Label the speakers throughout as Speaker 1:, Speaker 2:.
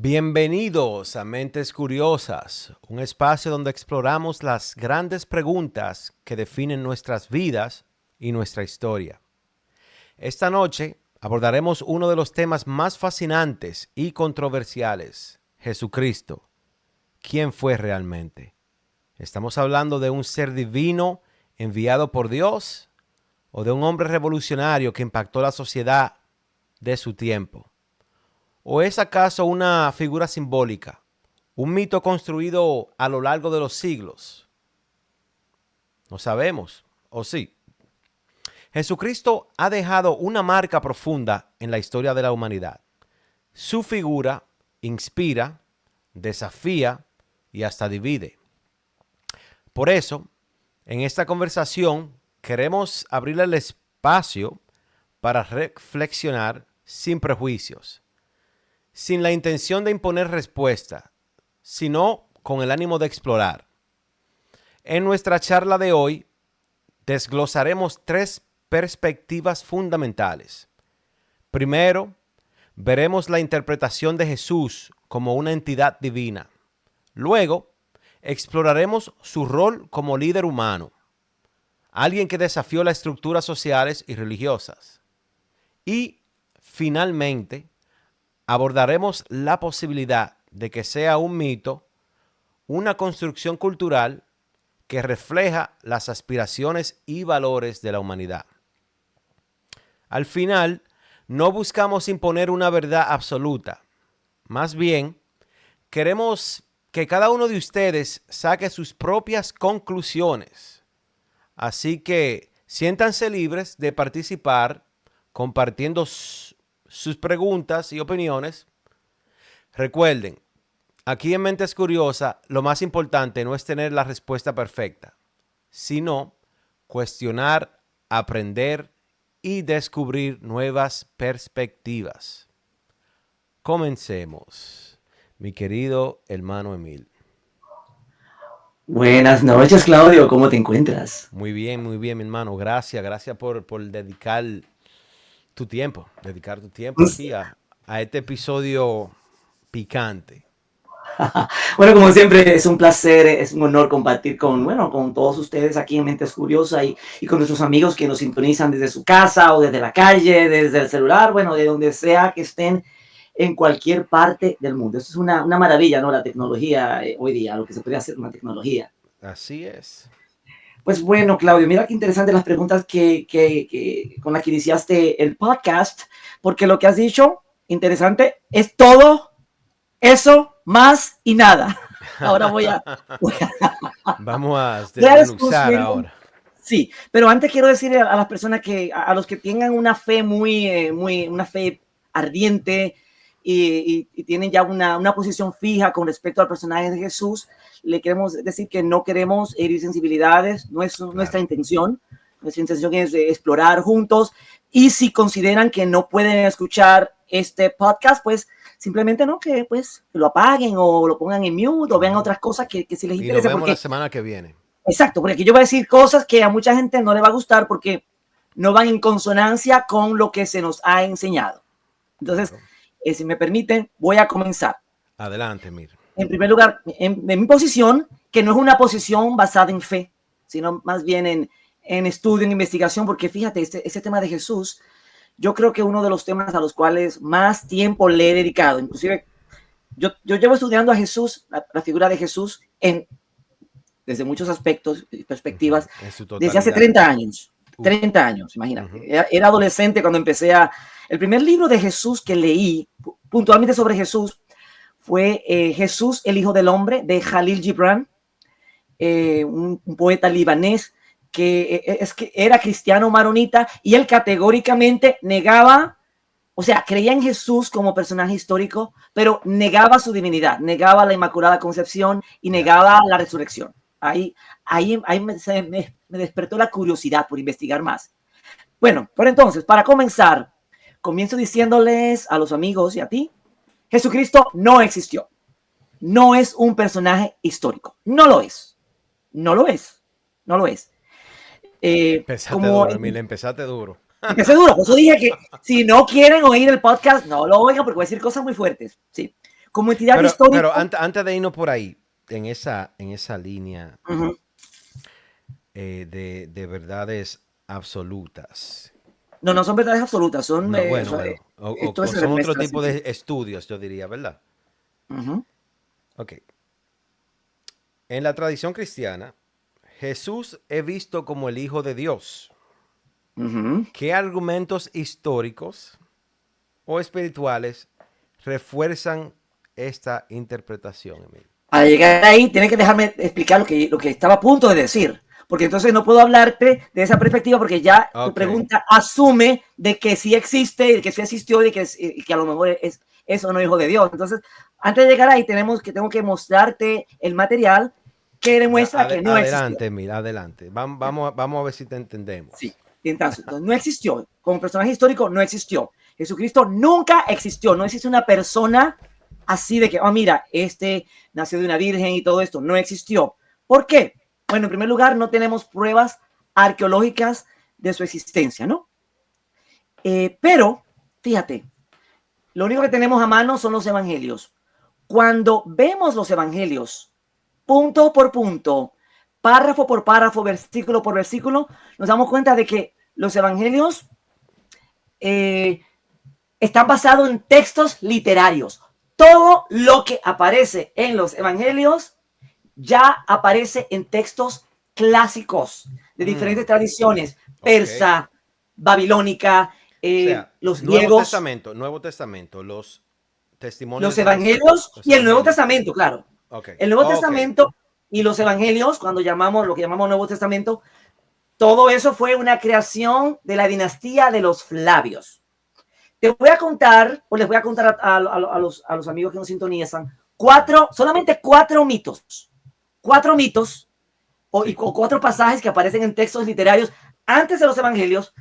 Speaker 1: Bienvenidos a Mentes Curiosas, un espacio donde exploramos las grandes preguntas que definen nuestras vidas y nuestra historia. Esta noche abordaremos uno de los temas más fascinantes y controversiales: Jesucristo. ¿Quién fue realmente? ¿Estamos hablando de un ser divino enviado por Dios o de un hombre revolucionario que impactó la sociedad de su tiempo? ¿O es acaso una figura simbólica, un mito construido a lo largo de los siglos? No sabemos, ¿o sí? Jesucristo ha dejado una marca profunda en la historia de la humanidad. Su figura inspira, desafía y hasta divide. Por eso, en esta conversación queremos abrirle el espacio para reflexionar sin prejuicios, sin la intención de imponer respuesta, sino con el ánimo de explorar. En nuestra charla de hoy desglosaremos tres perspectivas fundamentales. Primero, veremos la interpretación de Jesús como una entidad divina. Luego, exploraremos su rol como líder humano, alguien que desafió las estructuras sociales y religiosas. Y, finalmente, abordaremos la posibilidad de que sea un mito, una construcción cultural que refleja las aspiraciones y valores de la humanidad. Al final, no buscamos imponer una verdad absoluta. Más bien, queremos que cada uno de ustedes saque sus propias conclusiones. Así que siéntanse libres de participar compartiendo sus preguntas y opiniones. Recuerden, aquí en Mentes Curiosas, lo más importante no es tener la respuesta perfecta, sino cuestionar, aprender y descubrir nuevas perspectivas. Comencemos, mi querido hermano Emil.
Speaker 2: Buenas noches, Claudio. ¿Cómo te encuentras?
Speaker 1: Muy bien, mi hermano. Gracias por dedicar tu tiempo, aquí a este episodio picante.
Speaker 2: Bueno, como siempre, es un placer, es un honor compartir con todos ustedes aquí en Mentes Curiosas y con nuestros amigos que nos sintonizan desde su casa o desde la calle, desde el celular, bueno, de donde sea que estén en cualquier parte del mundo. Esto es una maravilla, ¿no? La tecnología hoy día, lo que se puede hacer con la tecnología.
Speaker 1: Así es.
Speaker 2: Pues bueno, Claudio, mira qué interesante las preguntas con las que iniciaste el podcast, porque lo que has dicho, interesante, es todo eso, más y nada. Ahora
Speaker 1: Vamos a
Speaker 2: voy a
Speaker 1: desmenuzar
Speaker 2: desconstruir.
Speaker 1: ahora.
Speaker 2: Sí, pero antes quiero decirle a las personas a los que tengan una fe una fe ardiente y tienen ya una posición fija con respecto al personaje de Jesús, le queremos decir que no queremos herir sensibilidades, no es nuestra intención. Nuestra intención es explorar juntos, y si consideran que no pueden escuchar este podcast, pues simplemente no, que pues lo apaguen o lo pongan en mute o vean otras cosas que si les
Speaker 1: Y nos
Speaker 2: interesa.
Speaker 1: vemos
Speaker 2: Porque,
Speaker 1: la semana que viene.
Speaker 2: exacto, porque aquí yo voy a decir cosas que a mucha gente no le va a gustar porque no van en consonancia con lo que se nos ha enseñado. Entonces,
Speaker 1: Claro.
Speaker 2: Si me permiten, voy a comenzar.
Speaker 1: Adelante, Mir.
Speaker 2: En primer lugar, en mi posición, que no es una posición basada en fe, sino más bien en estudio, en investigación, porque fíjate, este tema de Jesús, yo creo que uno de los temas a los cuales más tiempo le he dedicado. Inclusive, yo llevo estudiando a Jesús, la figura de Jesús, desde muchos aspectos y perspectivas,
Speaker 1: En su
Speaker 2: desde hace
Speaker 1: totalidad.
Speaker 2: 30 años.
Speaker 1: Uf.
Speaker 2: 30 años, imagínate. Era adolescente cuando empecé El primer libro de Jesús que leí, puntualmente sobre Jesús, fue Jesús, el Hijo del Hombre, de Jalil Gibran, un poeta libanés que era cristiano maronita, y él categóricamente negaba, o sea, creía en Jesús como personaje histórico, pero negaba su divinidad, negaba la Inmaculada Concepción y negaba la resurrección. Ahí me despertó la curiosidad por investigar más. Bueno, pero entonces, para comenzar, comienzo diciéndoles a los amigos y a ti: Jesucristo no existió. No es un personaje histórico. No lo es. No lo es. No lo es.
Speaker 1: Empezaste duro, Emil, empezaste duro.
Speaker 2: Empecé duro. Por eso dije que si no quieren oír el podcast, no lo oigan, porque voy a decir cosas muy fuertes. Sí. como entidad histórica.
Speaker 1: Pero antes de irnos por ahí, en esa línea de verdades absolutas.
Speaker 2: No, no son verdades absolutas, son,
Speaker 1: No, bueno,
Speaker 2: esto es
Speaker 1: son otro
Speaker 2: nuestra
Speaker 1: tipo
Speaker 2: ciencia.
Speaker 1: de estudios, yo diría, ¿verdad?
Speaker 2: Ujú,
Speaker 1: Ok. En la tradición cristiana, Jesús es visto como el Hijo de Dios.
Speaker 2: ujú.
Speaker 1: ¿Qué argumentos históricos o espirituales refuerzan esta interpretación, Emilio?
Speaker 2: Para llegar ahí, tienes que dejarme explicar lo que estaba a punto de decir, porque entonces no puedo hablarte de esa perspectiva porque ya tu
Speaker 1: Ok.
Speaker 2: pregunta asume de que sí existe, de que sí existió y que a lo mejor es o no hijo de Dios. Entonces, antes de llegar ahí, tengo que mostrarte el material que demuestra que no existió.
Speaker 1: Adelante, Emilio, adelante. Vamos a ver si te entendemos.
Speaker 2: Sí, entonces, no existió. Como personaje histórico, no existió. Jesucristo nunca existió. No existe una persona así de que, oh, mira, este nació de una virgen y todo esto. No existió. ¿Por qué? Bueno, en primer lugar, no tenemos pruebas arqueológicas de su existencia, ¿no? Pero, fíjate, lo único que tenemos a mano son los evangelios. Cuando vemos los evangelios, punto por punto, párrafo por párrafo, versículo por versículo, nos damos cuenta de que los evangelios están basados en textos literarios. Todo lo que aparece en los evangelios ya aparece en textos clásicos de diferentes tradiciones,
Speaker 1: Ok.
Speaker 2: persa, babilónica,
Speaker 1: O sea,
Speaker 2: los griegos,
Speaker 1: Nuevo Testamento, los testimonios
Speaker 2: los
Speaker 1: de Jesús,
Speaker 2: evangelios
Speaker 1: los
Speaker 2: y el Nuevo
Speaker 1: evangelios.
Speaker 2: Testamento, claro.
Speaker 1: Ok,
Speaker 2: El Nuevo
Speaker 1: ok.
Speaker 2: Testamento y los evangelios, cuando llamamos lo que llamamos Nuevo Testamento, todo eso fue una creación de la dinastía de los Flavios. Te voy a contar, o les voy a contar a los amigos que nos sintonizan, solamente cuatro mitos
Speaker 1: Sí.
Speaker 2: o cuatro pasajes que aparecen en textos literarios antes de los evangelios,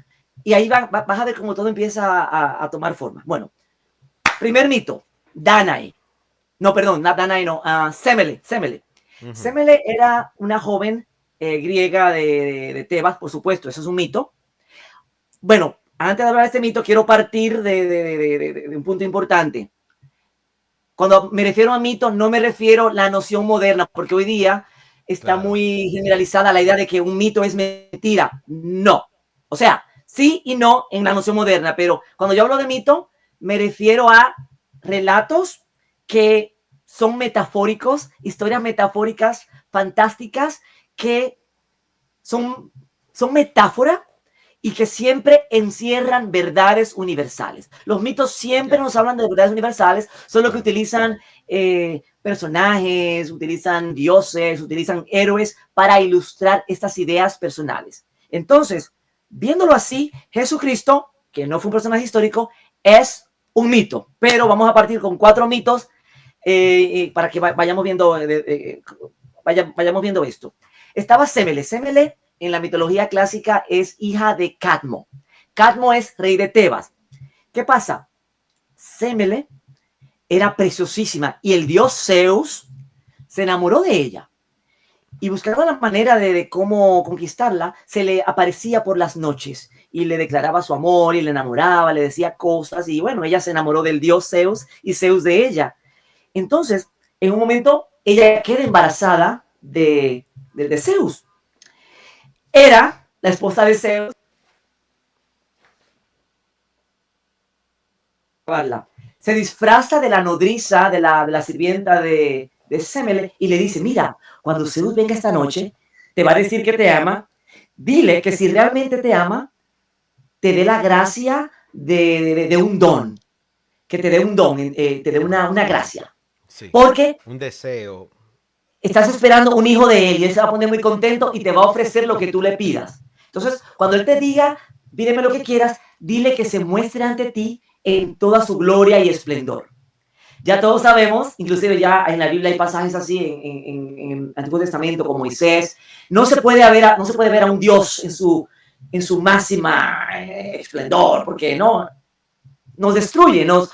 Speaker 2: y ahí vas a ver cómo todo empieza a tomar forma. Bueno, primer mito, Danae. No, perdón, no Danae, no, Semele.
Speaker 1: Ujú.
Speaker 2: Semele era una joven griega de Tebas, por supuesto, eso es un mito. Bueno, antes de hablar de este mito, quiero partir de un punto importante. Cuando me refiero a mitos, no me refiero a la noción moderna, porque hoy día está
Speaker 1: Claro.
Speaker 2: muy generalizada la idea de que un mito es mentira. No. O sea, sí y no en la noción moderna, pero cuando yo hablo de mito, me refiero a relatos que son metafóricos, historias metafóricas, fantásticas, que son metáforas y que siempre encierran verdades universales. Los mitos siempre
Speaker 1: Ya,
Speaker 2: nos hablan de verdades universales, solo que
Speaker 1: claro.
Speaker 2: utilizan personajes, utilizan dioses, utilizan héroes para ilustrar estas ideas personales. Entonces, viéndolo así, Jesucristo, que no fue un personaje histórico, es un mito. Pero vamos a partir con cuatro mitos para que vayamos viendo, vayamos viendo esto. Estaba Semele. Semele en la mitología clásica es hija de Cadmo. Cadmo es rey de Tebas. ¿Qué pasa? Semele era preciosísima y el dios Zeus se enamoró de ella. Y buscando la manera de cómo conquistarla, se le aparecía por las noches y le declaraba su amor y le enamoraba, le decía cosas y bueno, ella se enamoró del dios Zeus y Zeus de ella. Entonces, en un momento, ella queda embarazada de Zeus. Era la esposa de Zeus. Se disfraza de la nodriza, de la sirvienta de Semele y le dice, mira, cuando Zeus venga esta noche, te va a decir que te ama, dile que si realmente te ama, te dé la gracia de un don, que te dé un don, te dé una gracia.
Speaker 1: Sí.
Speaker 2: Porque
Speaker 1: Un deseo.
Speaker 2: estás esperando un hijo de él y él se va a poner muy contento y te va a ofrecer lo que tú le pidas. Entonces, cuando él te diga, pídeme lo que quieras, dile que se muestre ante ti en toda su gloria y esplendor. Ya todos sabemos, inclusive ya en la Biblia hay pasajes así en el Antiguo Testamento como Moisés, no se puede ver a un Dios en su máxima esplendor, porque no, nos destruye, nos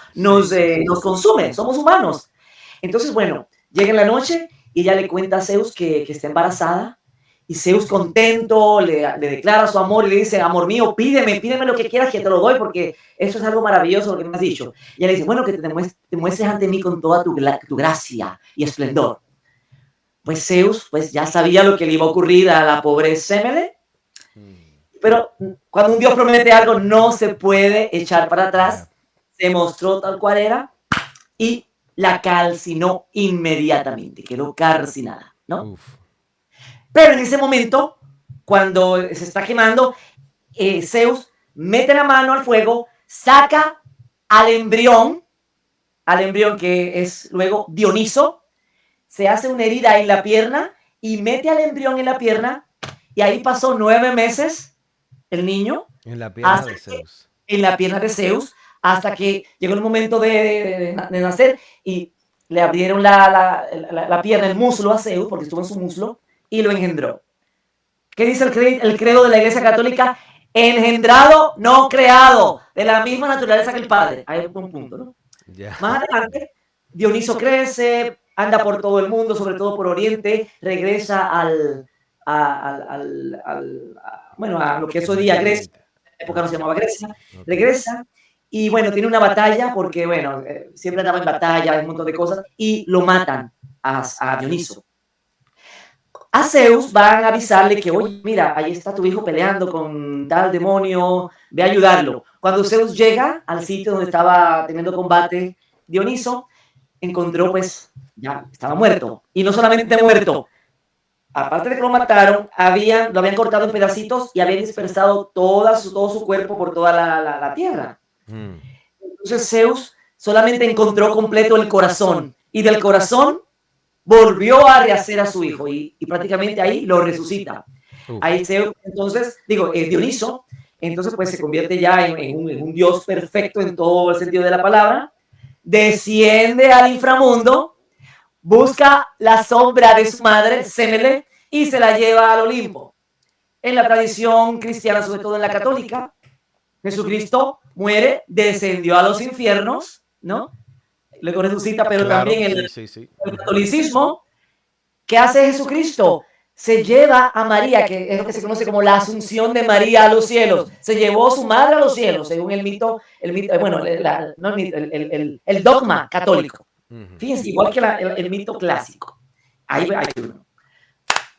Speaker 2: consume, somos humanos. Entonces, bueno, llega en la noche y ella le cuenta a Zeus que está embarazada Y Zeus contento le declara su amor y le dice, amor mío, pídeme lo que quieras que te lo doy, porque eso es algo maravilloso lo que me has dicho. Y ella le dice, bueno, que te muestres ante mí con toda tu gracia y esplendor. Pues Zeus pues ya sabía lo que le iba a ocurrir a la pobre Semele, pero cuando un dios promete algo no se puede echar para atrás. Se mostró tal cual era y la calcinó inmediatamente, quedó calcinada, ¿no?
Speaker 1: Uf.
Speaker 2: Pero en ese momento, cuando se está quemando, Zeus mete la mano al fuego, saca al embrión que es luego Dioniso, se hace una herida en la pierna y mete al embrión en la pierna, y ahí pasó 9 meses el niño
Speaker 1: En la pierna de
Speaker 2: que,
Speaker 1: Zeus.
Speaker 2: en la pierna de Zeus, hasta que llegó el momento de nacer y le abrieron la pierna, el muslo a Zeus, porque estuvo en su muslo, y lo engendró. ¿Qué dice el credo de la Iglesia Católica? Engendrado, no creado, de la misma naturaleza que el Padre. Hay un punto, ¿no?
Speaker 1: Yeah.
Speaker 2: Más adelante, Dioniso crece, anda por todo el mundo, sobre todo por Oriente, regresa bueno, a lo que es hoy día Grecia, en la época no se llamaba Grecia, regresa y bueno, tiene una batalla porque, bueno, siempre andaba en batalla, hay un montón de cosas, y lo matan a Dioniso. A Zeus van a avisarle que, oye, mira, ahí está tu hijo peleando con tal demonio, ve a ayudarlo. Cuando Zeus llega al sitio donde estaba teniendo combate Dioniso, encontró pues, ya estaba muerto. Y no solamente muerto, aparte de que lo mataron, lo habían cortado en pedacitos y habían dispersado todo su cuerpo por toda la tierra. Entonces Zeus solamente encontró completo el corazón, y del corazón volvió a rehacer a su hijo y prácticamente ahí lo resucita. Ahí Zeus, entonces, Dioniso, entonces pues se convierte ya en un dios perfecto en todo el sentido de la palabra, desciende al inframundo, busca la sombra de su madre, Semele, y se la lleva al Olimpo. En la tradición cristiana, sobre todo en la católica, Jesucristo muere, descendió a los infiernos, ¿no? Luego resucita, pero
Speaker 1: Claro,
Speaker 2: también en
Speaker 1: sí.
Speaker 2: el catolicismo, ¿qué hace Jesucristo? Se lleva a María, que es lo que se conoce como la asunción de María a los cielos. Se llevó a su madre a los cielos, según el mito bueno, no el dogma católico. Fíjense, igual que el mito clásico. Ahí hay uno.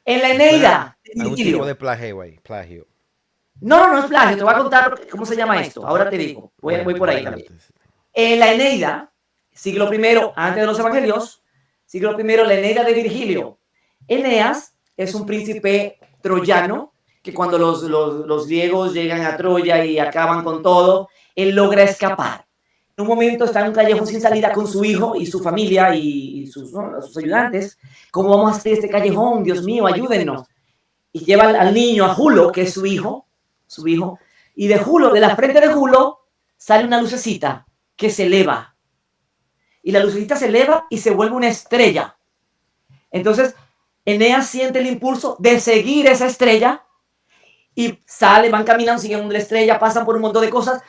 Speaker 2: En la Eneida,
Speaker 1: hay un tipo de plagio ahí, plagio.
Speaker 2: No es plagio, te voy a contar cómo se llama esto. Ahora te digo, voy por ahí también. En la Eneida, siglo I, antes de los evangelios, siglo I, la Eneida de Virgilio. Eneas es un príncipe troyano que cuando los griegos llegan a Troya y acaban con todo, él logra escapar. En un momento está en un callejón sin salida con su hijo y su familia y sus ayudantes. ¿Cómo vamos a hacer este callejón? Dios mío, ayúdennos. Y lleva al niño, a Julo, que es su hijo, y de la frente de Julo, sale una lucecita que se eleva. Y la lucecita se eleva y se vuelve una estrella. Entonces, Eneas siente el impulso de seguir esa estrella y van caminando, siguen la estrella, pasan por un montón de cosas,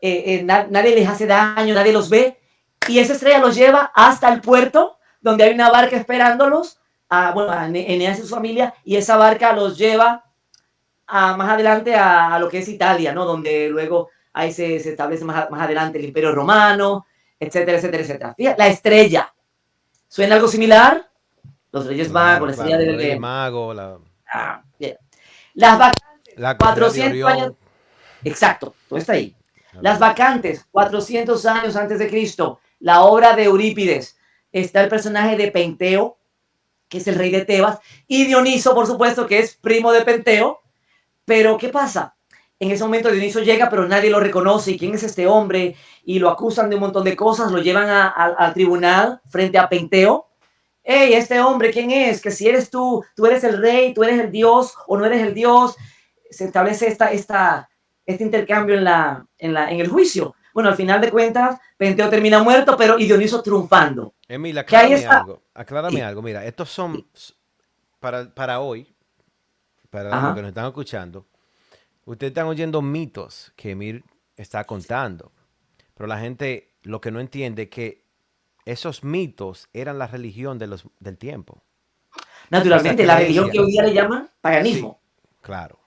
Speaker 2: nadie les hace daño, nadie los ve, y esa estrella los lleva hasta el puerto, donde hay una barca esperándolos, a Eneas y su familia, y esa barca los lleva más adelante a lo que es Italia, ¿no? Donde luego ahí se establece más adelante el Imperio Romano, etcétera. Fíjate, la estrella. ¿Suena algo similar? Los Reyes Magos, la estrella del
Speaker 1: Reyes Magos,
Speaker 2: bien. Las vacantes,
Speaker 1: la
Speaker 2: 400 años. Exacto, todo está ahí. Las vacantes, 400 años antes de Cristo, la obra de Eurípides. Está el personaje de Penteo, que es el rey de Tebas, y Dioniso, por supuesto, que es primo de Penteo. Pero, ¿qué pasa? En ese momento Dioniso llega, pero nadie lo reconoce. ¿Y quién es este hombre? Y lo acusan de un montón de cosas, lo llevan al tribunal frente a Penteo. Hey, este hombre, ¿quién es? Que si eres tú eres el rey, tú eres el dios o no eres el dios. Se establece este intercambio en el juicio. Bueno, al final de cuentas, Penteo termina muerto, pero y Dioniso triunfando.
Speaker 1: Emil, aclárame
Speaker 2: Sí.
Speaker 1: algo. Mira, estos son para hoy, para los que nos están escuchando. Ustedes están oyendo mitos que Emil está contando, pero la gente lo que no entiende es que esos mitos eran la religión del tiempo.
Speaker 2: Naturalmente, la religión que hoy día le llaman. paganismo.
Speaker 1: Sí, claro.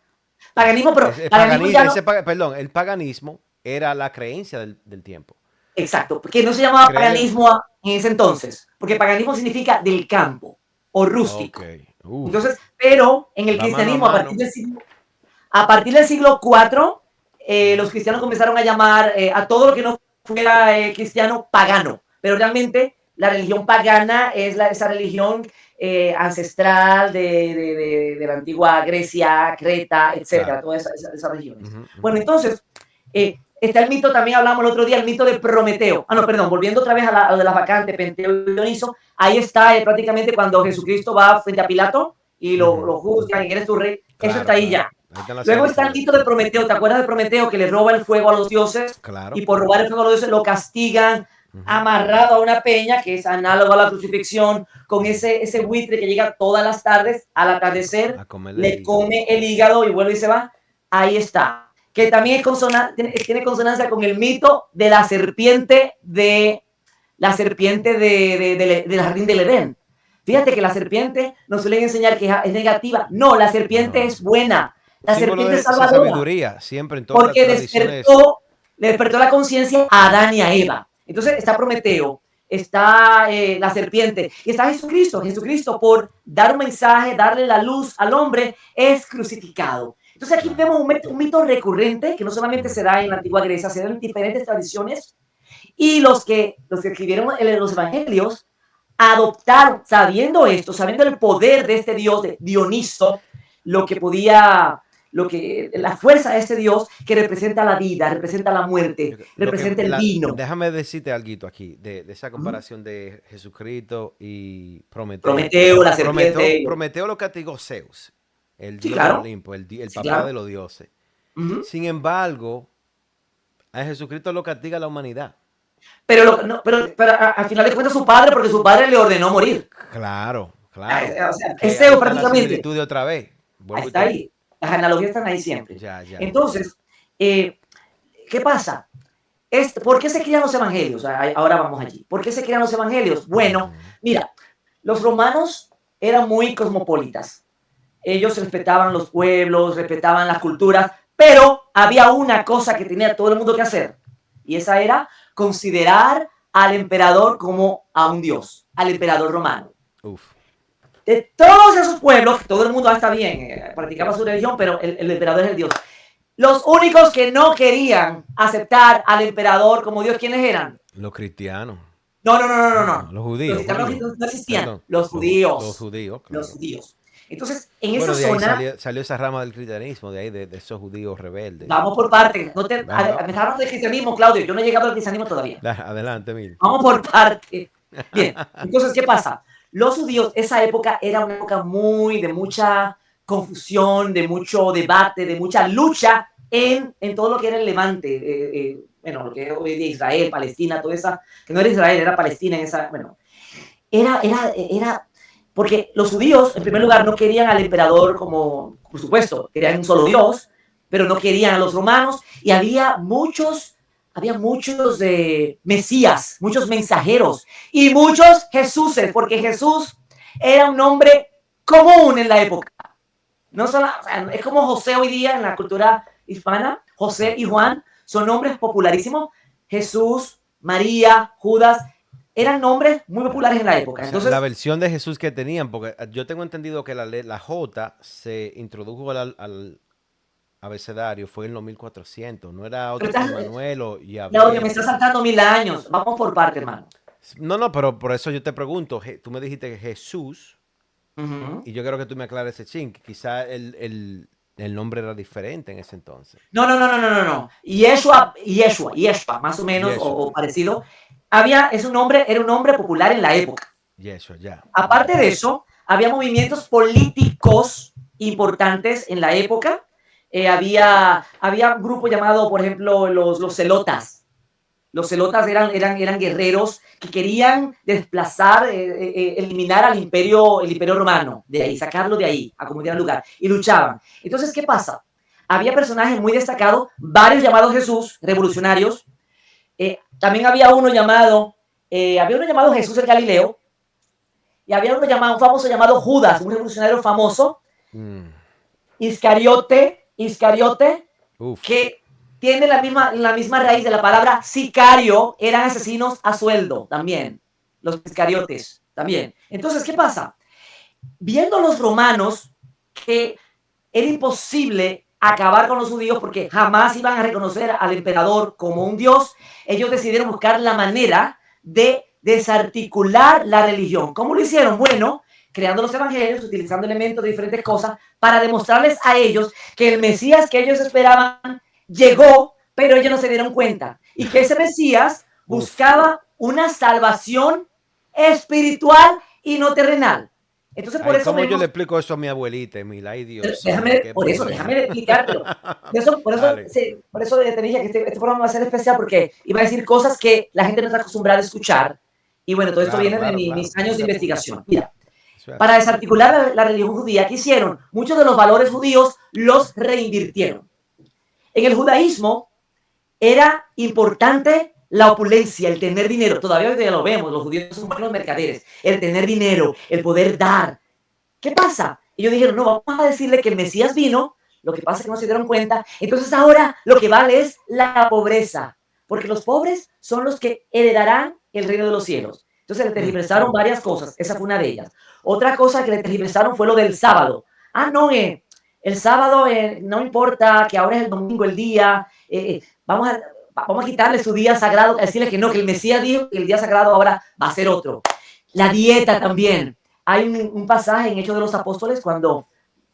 Speaker 2: Paganismo, pero
Speaker 1: Ese
Speaker 2: paganismo ya no,
Speaker 1: perdón, el paganismo era la creencia del tiempo.
Speaker 2: exacto, porque no se llamaba
Speaker 1: Creerle.
Speaker 2: paganismo en ese entonces, porque paganismo significa del campo o
Speaker 1: Ok.
Speaker 2: rústico.
Speaker 1: Uf.
Speaker 2: Entonces, pero en el
Speaker 1: Va mano a
Speaker 2: cristianismo,
Speaker 1: mano.
Speaker 2: a partir del siglo IV, los cristianos comenzaron a llamar a todo lo que no fuera cristiano pagano, pero realmente la religión pagana es esa religión ancestral de la antigua Grecia, Creta, etcétera,
Speaker 1: Claro.
Speaker 2: todas esas regiones.
Speaker 1: Ujú,
Speaker 2: Bueno,
Speaker 1: ujú.
Speaker 2: entonces, está el mito, también hablamos el otro día, el mito de Prometeo. Ah, no, perdón, volviendo otra vez a lo de las vacantes, Penteo y Dioniso, ahí está prácticamente cuando Jesucristo va frente a Pilato y
Speaker 1: Ujú.
Speaker 2: lo juzgan, y eres tu rey, eso
Speaker 1: Claro,
Speaker 2: está ahí
Speaker 1: claro.
Speaker 2: ya.
Speaker 1: Ahí están las
Speaker 2: Luego está el
Speaker 1: similitudes.
Speaker 2: mito de Prometeo. ¿Te acuerdas de Prometeo que le roba el fuego a los dioses?
Speaker 1: Claro.
Speaker 2: Y por robar el fuego a los dioses lo castigan
Speaker 1: Ujú.
Speaker 2: amarrado a una peña, que es análogo a la crucifixión, con ese buitre que llega todas las tardes, al atardecer,
Speaker 1: A comerle el
Speaker 2: le
Speaker 1: hígado.
Speaker 2: come el hígado y vuelve y se va. Ahí está. Que también tiene consonancia con el mito de la serpiente del jardín del Edén. Fíjate que la serpiente nos suelen enseñar que es negativa. No, la
Speaker 1: No,
Speaker 2: serpiente
Speaker 1: no.
Speaker 2: es buena. La
Speaker 1: Símbolo
Speaker 2: serpiente es
Speaker 1: de
Speaker 2: salvadora,
Speaker 1: sabiduría, siempre en todas las
Speaker 2: porque
Speaker 1: tradiciones.
Speaker 2: le despertó la conciencia a Adán y a Eva. Entonces está Prometeo, está la serpiente y está Jesucristo. Jesucristo, por dar un mensaje, darle la luz al hombre, es crucificado. Entonces aquí
Speaker 1: Claro.
Speaker 2: vemos un mito recurrente que no solamente
Speaker 1: Ujú.
Speaker 2: se da en la antigua Grecia, se da en diferentes tradiciones, y los que escribieron los evangelios adoptaron, sabiendo esto, sabiendo el poder de este Dios, de Dioniso, lo que podía, la fuerza de este Dios que representa la vida, representa la muerte, representa el vino.
Speaker 1: Déjame decirte algo aquí de esa
Speaker 2: ¿Mm?
Speaker 1: comparación de Jesucristo y Prometeo.
Speaker 2: Prometeo, la serpiente.
Speaker 1: Prometeo lo castigó Zeus, el
Speaker 2: Sí,
Speaker 1: dios del
Speaker 2: claro.
Speaker 1: Olimpo, el
Speaker 2: Sí,
Speaker 1: papá
Speaker 2: claro.
Speaker 1: de los dioses.
Speaker 2: Uh -huh.
Speaker 1: Sin embargo, a Jesucristo lo castiga la humanidad.
Speaker 2: Pero al final de cuentas su padre, porque su padre le ordenó morir.
Speaker 1: Claro, claro.
Speaker 2: O sea,
Speaker 1: Que
Speaker 2: es
Speaker 1: ahí
Speaker 2: Zeus
Speaker 1: está la
Speaker 2: prácticamente.
Speaker 1: similitud de otra vez. Vuelvo y
Speaker 2: Está
Speaker 1: te digo.
Speaker 2: ahí. Las analogías están ahí siempre.
Speaker 1: Ya, ya.
Speaker 2: Entonces, ¿qué pasa? ¿Por qué se crean los evangelios? Ahora vamos allí. ¿Por qué se crean los evangelios? Bueno,
Speaker 1: Ujú.
Speaker 2: mira, los romanos eran muy cosmopolitas. Ellos respetaban los pueblos, respetaban las culturas, pero había una cosa que tenía todo el mundo que hacer, y esa era considerar al emperador como a un dios, al emperador romano.
Speaker 1: Uf.
Speaker 2: De todos esos pueblos, todo el mundo está bien, practicaba su religión, pero el emperador es el dios. Los únicos que no querían aceptar al emperador como Dios, ¿quiénes eran?
Speaker 1: Los cristianos.
Speaker 2: No, no, no, no, no,
Speaker 1: No,
Speaker 2: no.
Speaker 1: los
Speaker 2: Los
Speaker 1: judíos,
Speaker 2: cristianos
Speaker 1: judíos.
Speaker 2: no existían.
Speaker 1: Perdón.
Speaker 2: Los
Speaker 1: Los
Speaker 2: judíos.
Speaker 1: judíos,
Speaker 2: Los
Speaker 1: claro.
Speaker 2: judíos. Entonces, en esa
Speaker 1: Bueno, de ahí
Speaker 2: zona,
Speaker 1: salió esa rama del cristianismo, de ahí, de esos judíos rebeldes.
Speaker 2: vamos por partes.
Speaker 1: Ajá.
Speaker 2: Me hablando del cristianismo, Claudio. Yo no he llegado al cristianismo todavía.
Speaker 1: Adelante, Mil.
Speaker 2: Vamos por partes. Bien, entonces, ¿qué pasa? Los judíos, esa época era una época de mucha confusión, de mucho debate, de mucha lucha en todo lo que era el Levante. Bueno, lo que era hoy día Israel, Palestina, toda esa, que no era Israel, era Palestina en esa, bueno, era, porque los judíos, en primer lugar, no querían al emperador como, por supuesto, querían un solo Dios, pero no querían a los romanos, y había muchos mesías, muchos mensajeros, y muchos Jesuses, porque Jesús era un nombre común en la época. No solo, o sea, es como José hoy día en la cultura hispana, José y Juan son nombres popularísimos. Jesús, María, Judas, eran nombres muy populares en la
Speaker 1: O
Speaker 2: época.
Speaker 1: sea, la
Speaker 2: Entonces,
Speaker 1: versión de Jesús que tenían, porque yo tengo entendido que la J se introdujo al abecedario, fue en los 1400. No era otro que Manuel o
Speaker 2: Claudio, me
Speaker 1: Yahvé.
Speaker 2: está saltando 1000 años. Vamos por parte, hermano.
Speaker 1: No, no, pero por eso yo te pregunto. Tú me dijiste que Jesús,
Speaker 2: Uh -huh.
Speaker 1: y yo quiero que tú me aclares ese chin, que quizá el nombre era diferente en ese entonces.
Speaker 2: No. Yeshua, más o menos,
Speaker 1: Yeshua.
Speaker 2: o parecido. Era un nombre popular en la época.
Speaker 1: Yeshua, ya.
Speaker 2: Aparte de eso, había movimientos políticos importantes en la época. Había un grupo llamado, por ejemplo, los celotas. Los celotas eran guerreros que querían desplazar, eliminar el imperio romano, de ahí, sacarlo de ahí, a como diera lugar, y luchaban. Entonces, ¿qué pasa? Había personajes muy destacados, varios llamados Jesús, revolucionarios. También había uno llamado Jesús el Galileo, y había un famoso llamado Judas, un revolucionario famoso,
Speaker 1: Mm.
Speaker 2: Iscariote,
Speaker 1: Uf.
Speaker 2: que tiene la misma raíz de la palabra sicario, eran asesinos a sueldo también, los iscariotes también. Entonces, ¿qué pasa? Viendo los romanos que era imposible acabar con los judíos porque jamás iban a reconocer al emperador como un dios, ellos decidieron buscar la manera de desarticular la religión. ¿Cómo lo hicieron? Bueno, creando los evangelios, utilizando elementos de diferentes cosas para demostrarles a ellos que el Mesías que ellos esperaban llegó, pero ellos no se dieron cuenta. Y que ese Mesías buscaba una salvación espiritual y no terrenal. Entonces, por
Speaker 1: Ay,
Speaker 2: eso
Speaker 1: ¿cómo yo le explico eso a mi abuelita, Emil? Ay, Dios
Speaker 2: déjame,
Speaker 1: qué
Speaker 2: por eso,
Speaker 1: problema.
Speaker 2: déjame explicártelo.
Speaker 1: Dale.
Speaker 2: Por eso te dije que este programa va a ser especial porque iba a decir cosas que la gente no está acostumbrada a escuchar. Y bueno, todo esto
Speaker 1: Claro,
Speaker 2: viene de
Speaker 1: claro,
Speaker 2: mis
Speaker 1: claro.
Speaker 2: años de investigación. Mira,
Speaker 1: Eso es
Speaker 2: para
Speaker 1: así.
Speaker 2: desarticular la religión judía, ¿qué hicieron? Muchos de los valores judíos los reinvirtieron. En el judaísmo era importante la opulencia, el tener dinero. Todavía hoy ya lo vemos, los judíos son buenos mercaderes. El tener dinero, el poder dar. ¿Qué pasa? Y ellos dijeron, no, vamos a decirle que el Mesías vino, lo que pasa es que no se dieron cuenta, entonces ahora lo que vale es la pobreza, porque los pobres son los que heredarán el reino de los cielos. Entonces le tergiversaron varias cosas, esa fue una de ellas. Otra cosa que le tergiversaron fue lo del sábado. Ah, no, el sábado no importa, que ahora es el domingo el día, vamos a quitarle su día sagrado, a decirle que no, que el Mesías dijo que el día sagrado ahora va a ser otro. La dieta también. Hay un pasaje en Hechos de los Apóstoles cuando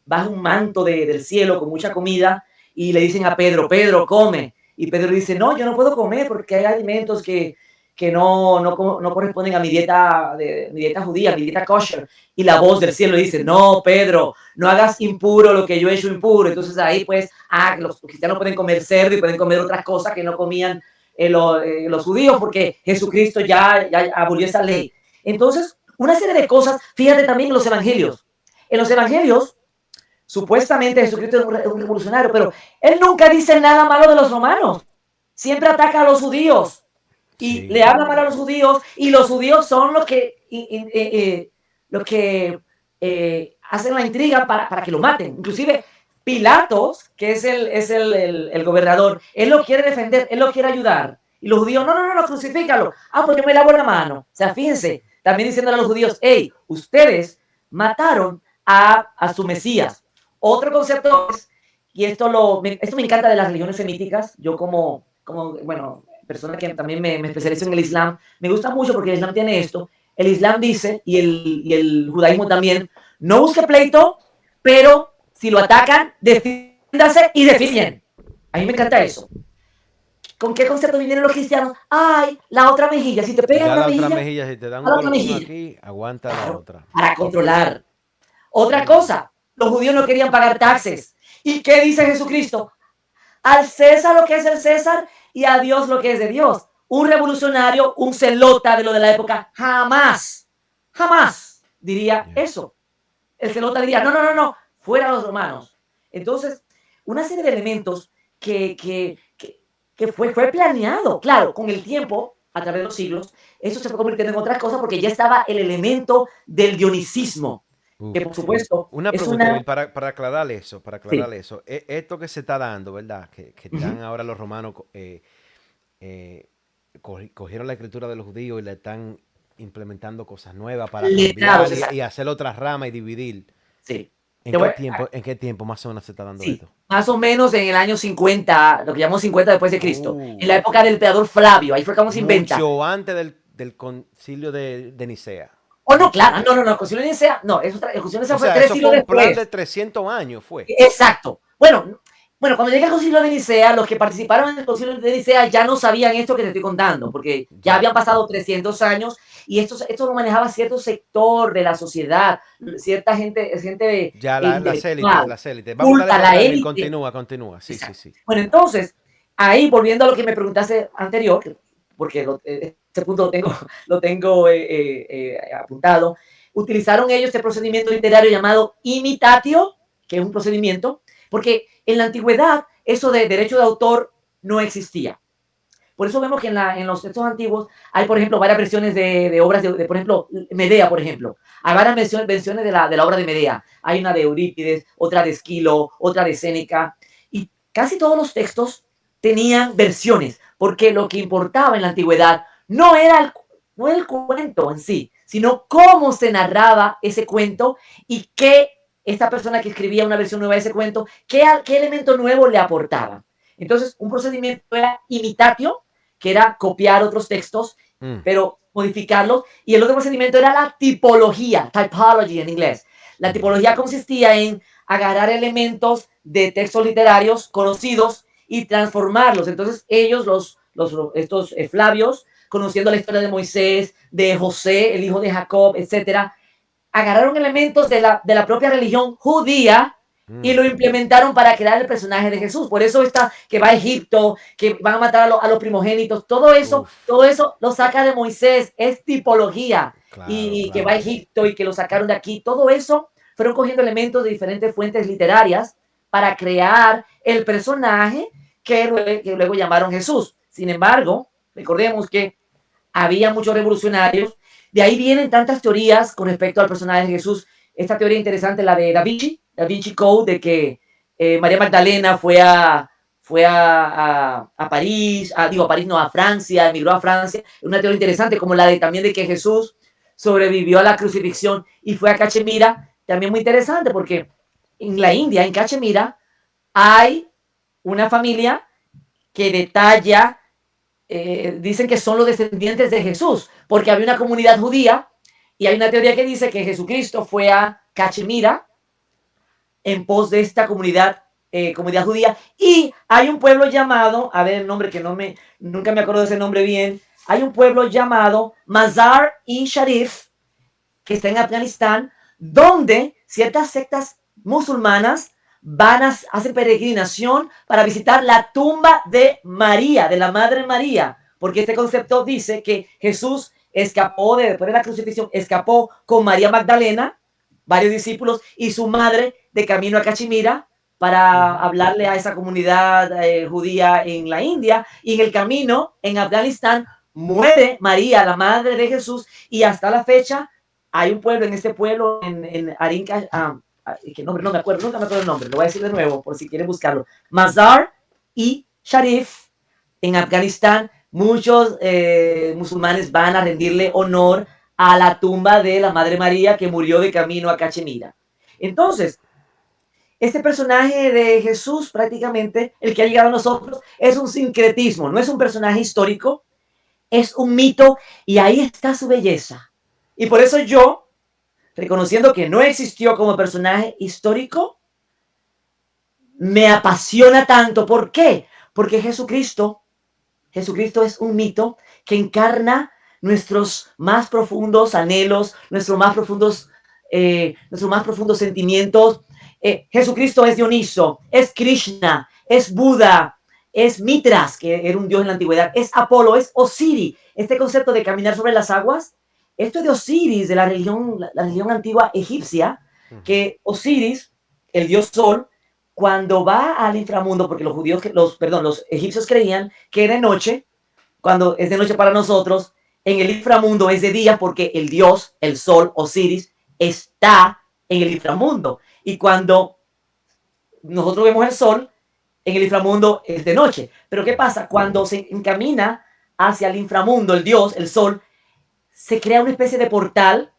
Speaker 2: baja un manto del cielo con mucha comida y le dicen a Pedro, Pedro, come. Y Pedro dice, no, yo no puedo comer porque hay alimentos que no corresponden a mi dieta judía, mi dieta kosher. Y la voz del cielo dice, no, Pedro, no hagas impuro lo que yo he hecho impuro. Entonces ahí pues, los cristianos pueden comer cerdo y pueden comer otras cosas que no comían los judíos porque Jesucristo ya abolió esa ley. Entonces, una serie de cosas, fíjate también en los evangelios. En los evangelios, supuestamente Jesucristo es un revolucionario, pero él nunca dice nada malo de los romanos. Siempre ataca a los judíos y
Speaker 1: Sí.
Speaker 2: le habla mal a los judíos y los judíos son los que, hacen la intriga para que lo maten. Inclusive Pilatos, que es el gobernador, él lo quiere defender, él lo quiere ayudar. Y los judíos, no, crucifícalo. Ah, pues yo me lavo la mano. O sea, fíjense, también diciéndole a los judíos, hey, ustedes mataron a su Mesías. Otro concepto es, y esto me encanta de las religiones semíticas, yo bueno, persona que también me especializo en el Islam, me gusta mucho porque el Islam tiene esto. El Islam dice, y el judaísmo también, no busque pleito, pero si lo atacan, defiéndase y defienden. A mí me encanta eso. ¿Con qué concepto vinieron los cristianos? Ay, la otra mejilla. Si te pegan
Speaker 1: Da
Speaker 2: la
Speaker 1: la otra
Speaker 2: mejilla,
Speaker 1: mejilla, si te dan
Speaker 2: a
Speaker 1: un
Speaker 2: la otra
Speaker 1: golpón
Speaker 2: mejilla.
Speaker 1: aquí, aguanta la
Speaker 2: Claro,
Speaker 1: otra.
Speaker 2: para controlar. Otra cosa, los judíos no querían pagar taxes. ¿Y qué dice Jesucristo? Al César lo que es el César y a Dios lo que es de Dios. Un revolucionario, un celota de lo de la época, jamás diría eso. El celota diría, no, fuera los romanos. Entonces, una serie de elementos que fue planeado. Claro, con el tiempo, a través de los siglos, eso se fue convirtiendo en otras cosas porque ya estaba el elemento del dionicismo, que por supuesto
Speaker 1: Una
Speaker 2: es
Speaker 1: pregunta,
Speaker 2: una...
Speaker 1: Emil, para aclararle eso,
Speaker 2: Sí.
Speaker 1: Esto que se está dando, ¿verdad? Que están ahora los romanos, cogieron la escritura de los judíos y le están implementando cosas nuevas para
Speaker 2: Letrados,
Speaker 1: cambiar
Speaker 2: exacto.
Speaker 1: y hacer otra rama y dividir.
Speaker 2: Sí.
Speaker 1: En qué tiempo más o menos se está dando
Speaker 2: Sí,
Speaker 1: esto?
Speaker 2: más o menos en el año 50, lo que llamamos 50 después de Cristo, en la
Speaker 1: Oh,
Speaker 2: época del emperador Flavio, ahí fue cuando se inventa.
Speaker 1: mucho antes del concilio de Nicea.
Speaker 2: Oh, no, claro, no, el concilio de Nicea, no, el concilio de Nicea
Speaker 1: O
Speaker 2: fue
Speaker 1: sea,
Speaker 2: 3
Speaker 1: eso fue
Speaker 2: siglos
Speaker 1: un plan de
Speaker 2: después.
Speaker 1: 300 años, fue.
Speaker 2: Exacto. Bueno, cuando llega el concilio de Nicea, los que participaron en el concilio de Nicea ya no sabían esto que te estoy contando, porque ya
Speaker 1: Ya.
Speaker 2: habían pasado 300 años y esto lo manejaba cierto sector de la sociedad, cierta gente
Speaker 1: Ya
Speaker 2: intelectual,
Speaker 1: las élites. Vamos a darle
Speaker 2: culta,
Speaker 1: para
Speaker 2: la
Speaker 1: atrás, Emil,
Speaker 2: élite.
Speaker 1: continúa. Sí, sí,
Speaker 2: Exacto.
Speaker 1: sí.
Speaker 2: Bueno, entonces, ahí volviendo a lo que me preguntaste anterior, porque este punto lo tengo apuntado, utilizaron ellos este procedimiento literario llamado imitatio, que es un procedimiento, porque en la antigüedad eso de derecho de autor no existía. Por eso vemos que en los textos antiguos hay, por ejemplo, varias versiones de obras por ejemplo, Medea, por ejemplo. Hay varias versiones de la obra de Medea. Hay una de Eurípides, otra de Esquilo, otra de Séneca. Y casi todos los textos tenían versiones, porque lo que importaba en la antigüedad no era el cuento en sí, sino cómo se narraba ese cuento y qué esta persona que escribía una versión nueva de ese cuento, qué elemento nuevo le aportaba. Entonces, un procedimiento era imitatio, que era copiar otros textos, pero modificarlos. Y el otro procedimiento era la tipología, typology en inglés. La tipología consistía en agarrar elementos de textos literarios conocidos y transformarlos. Entonces, ellos, estos Flavios, conociendo la historia de Moisés, de José, el hijo de Jacob, etcétera, agarraron elementos de la propia religión judía y lo implementaron para crear el personaje de Jesús. Por eso está que va a Egipto, que van a matar a los primogénitos, todo eso lo saca de Moisés, es tipología. Y que va a Egipto y que lo sacaron de aquí, todo eso fueron cogiendo elementos de diferentes fuentes literarias para crear el personaje que luego llamaron Jesús. Sin embargo, recordemos que había muchos revolucionarios. De ahí vienen tantas teorías con respecto al personaje de Jesús. Esta teoría interesante, la de Da Vinci Code, de que María Magdalena fue a París, digo a París, no, a Francia, emigró a Francia. Una teoría interesante, como la de también de que Jesús sobrevivió a la crucifixión y fue a Cachemira, también muy interesante, porque en la India, en Cachemira, hay una familia que detalla dicen que son los descendientes de Jesús, porque había una comunidad judía y hay una teoría que dice que Jesucristo fue a Cachemira en pos de esta comunidad judía, y hay un pueblo llamado, a ver el nombre que nunca me acuerdo de ese nombre bien, hay un pueblo llamado Mazar-i Sharif, que está en Afganistán, donde ciertas sectas musulmanas hacen peregrinación para visitar la tumba de María, de la Madre María, porque este concepto dice que Jesús escapó después de la crucifixión, escapó con María Magdalena, varios discípulos, y su madre de camino a Cachemira para hablarle a esa comunidad judía en la India, y en el camino, en Afganistán, muere María, la madre de Jesús, y hasta la fecha hay un pueblo, en este pueblo, en Arinca, que nombre no me acuerdo, nunca me acuerdo el nombre, lo voy a decir de nuevo por si quieren buscarlo. Mazar-i Sharif, en Afganistán, muchos musulmanes van a rendirle honor a la tumba de la Madre María que murió de camino a Cachemira. Entonces, este personaje de Jesús, prácticamente, el que ha llegado a nosotros, es un sincretismo, no es un personaje histórico, es un mito, y ahí está su belleza. Y por eso yo, reconociendo que no existió como personaje histórico, me apasiona tanto. ¿Por qué? Porque Jesucristo es un mito que encarna nuestros más profundos anhelos, nuestros más profundos sentimientos. Jesucristo es Dioniso, es Krishna, es Buda, es Mitras, que era un dios en la antigüedad, es Apolo, es Osiris. Este concepto de caminar sobre las aguas, esto es de Osiris, de la religión antigua egipcia, que Osiris, el dios Sol, cuando va al inframundo, porque los egipcios creían que de noche, cuando es de noche para nosotros, en el inframundo es de día, porque el dios, el sol, Osiris, está en el inframundo. Y cuando nosotros vemos el sol, en el inframundo es de noche. Pero ¿qué pasa? Cuando se encamina hacia el inframundo, el dios, el sol, se crea una especie de portal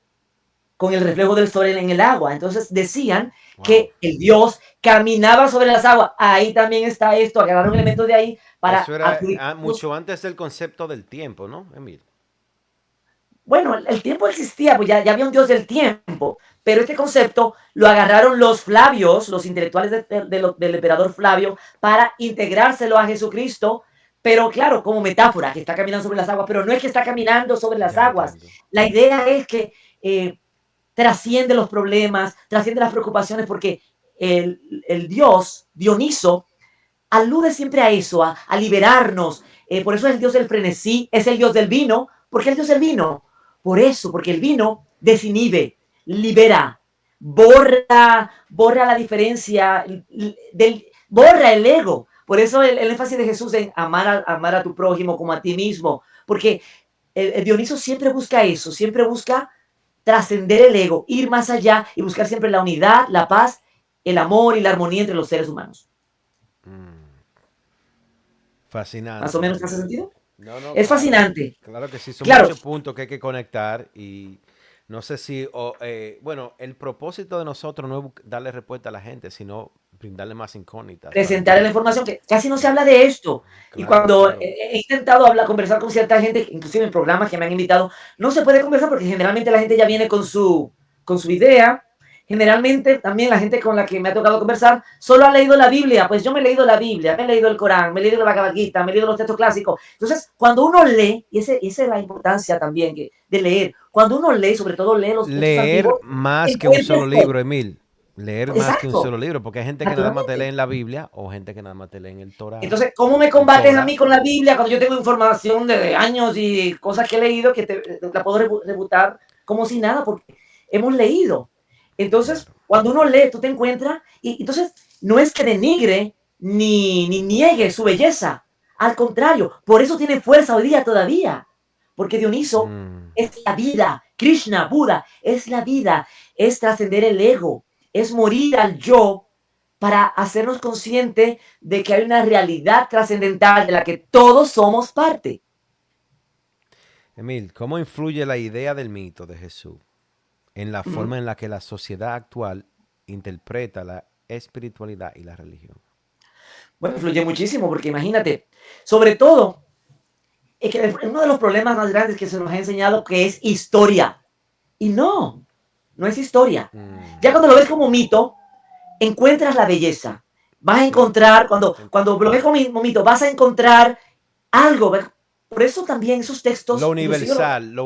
Speaker 2: con el reflejo del sol en el agua. Entonces decían que el dios caminaba sobre las aguas. Ahí también está esto, agarraron elementos de ahí para...
Speaker 1: Eso era mucho antes del concepto del tiempo, ¿no, Emil?
Speaker 2: Bueno, el tiempo existía, pues ya había un dios del tiempo, pero este concepto lo agarraron los Flavios, los intelectuales del emperador Flavio, para integrárselo a Jesucristo, pero claro, como metáfora, que está caminando sobre las aguas, pero no es que está caminando sobre las aguas. La idea es que trasciende los problemas, trasciende las preocupaciones, porque el dios Dioniso alude siempre a eso, a liberarnos. Por eso es el dios del frenesí, es el dios del vino. ¿Por qué el dios del vino? Por eso, porque el vino desinhibe, libera, borra la diferencia, borra el ego. Por eso el énfasis de Jesús en amar a tu prójimo como a ti mismo, porque el Dioniso siempre busca eso, siempre busca trascender el ego, ir más allá y buscar siempre la unidad, la paz, el amor y la armonía entre los seres humanos. ¿Más o
Speaker 1: Fascinante,
Speaker 2: menos hace
Speaker 1: Emil.
Speaker 2: sentido?
Speaker 1: No, no,
Speaker 2: Es
Speaker 1: claro.
Speaker 2: fascinante.
Speaker 1: Claro que sí, son
Speaker 2: Claro,
Speaker 1: muchos puntos que hay que conectar y no sé si, bueno, el propósito de nosotros no es darle respuesta a la gente, sino brindarle más incógnitas para
Speaker 2: presentar la
Speaker 1: que,
Speaker 2: información, que casi no se
Speaker 1: que-
Speaker 2: habla de esto. Y
Speaker 1: claro,
Speaker 2: cuando
Speaker 1: claro.
Speaker 2: he intentado hablar, conversar con cierta gente, inclusive en programas que me han invitado, no se puede conversar porque generalmente la gente ya viene con su idea. Generalmente también la gente con la que me ha tocado conversar solo ha leído la Biblia. Pues yo me he leído la Biblia, me he leído el Corán, me he leído la Bhagavad Gita, me he leído los textos clásicos. Entonces, cuando uno lee, y esa es la importancia también de leer, cuando uno lee, sobre todo lee los textos
Speaker 1: Leer
Speaker 2: antiguos,
Speaker 1: más que un
Speaker 2: encuentras
Speaker 1: solo
Speaker 2: todo.
Speaker 1: libro, Emil. Leer más que un
Speaker 2: Exacto,
Speaker 1: solo libro, porque hay gente que nada más te lee
Speaker 2: naturalmente.
Speaker 1: en la Biblia o gente que nada más te lee en el
Speaker 2: Entonces, ¿cómo me
Speaker 1: El
Speaker 2: combates a
Speaker 1: Torah.
Speaker 2: mí con la Biblia cuando yo tengo información de años y cosas que he leído que la puedo rebutar como si nada? Porque hemos leído. Entonces,
Speaker 1: Claro.
Speaker 2: cuando uno lee, tú te encuentras, y entonces no es que denigre ni niegue su belleza. Al contrario, por eso tiene fuerza hoy día todavía. Porque Dioniso
Speaker 1: Mm.
Speaker 2: es la vida, Krishna, Buda, es la vida, es trascender el ego, es morir al yo para hacernos conscientes de que hay una realidad trascendental de la que todos somos parte.
Speaker 1: Emil, ¿cómo influye la idea del mito de Jesús en la
Speaker 2: Uh -huh.
Speaker 1: forma en la que la sociedad actual interpreta la espiritualidad y la religión?
Speaker 2: Bueno, influye muchísimo porque imagínate, sobre todo, es que uno de los problemas más grandes que se nos ha enseñado que es historia. Y no es historia. Ya
Speaker 1: Mm.
Speaker 2: cuando lo ves como mito, encuentras la belleza. Vas a
Speaker 1: Sí.
Speaker 2: encontrar, cuando,
Speaker 1: En-
Speaker 2: cuando lo ves como mito, vas a encontrar algo. Por eso también esos textos, inclusive,
Speaker 1: Lo universal, que no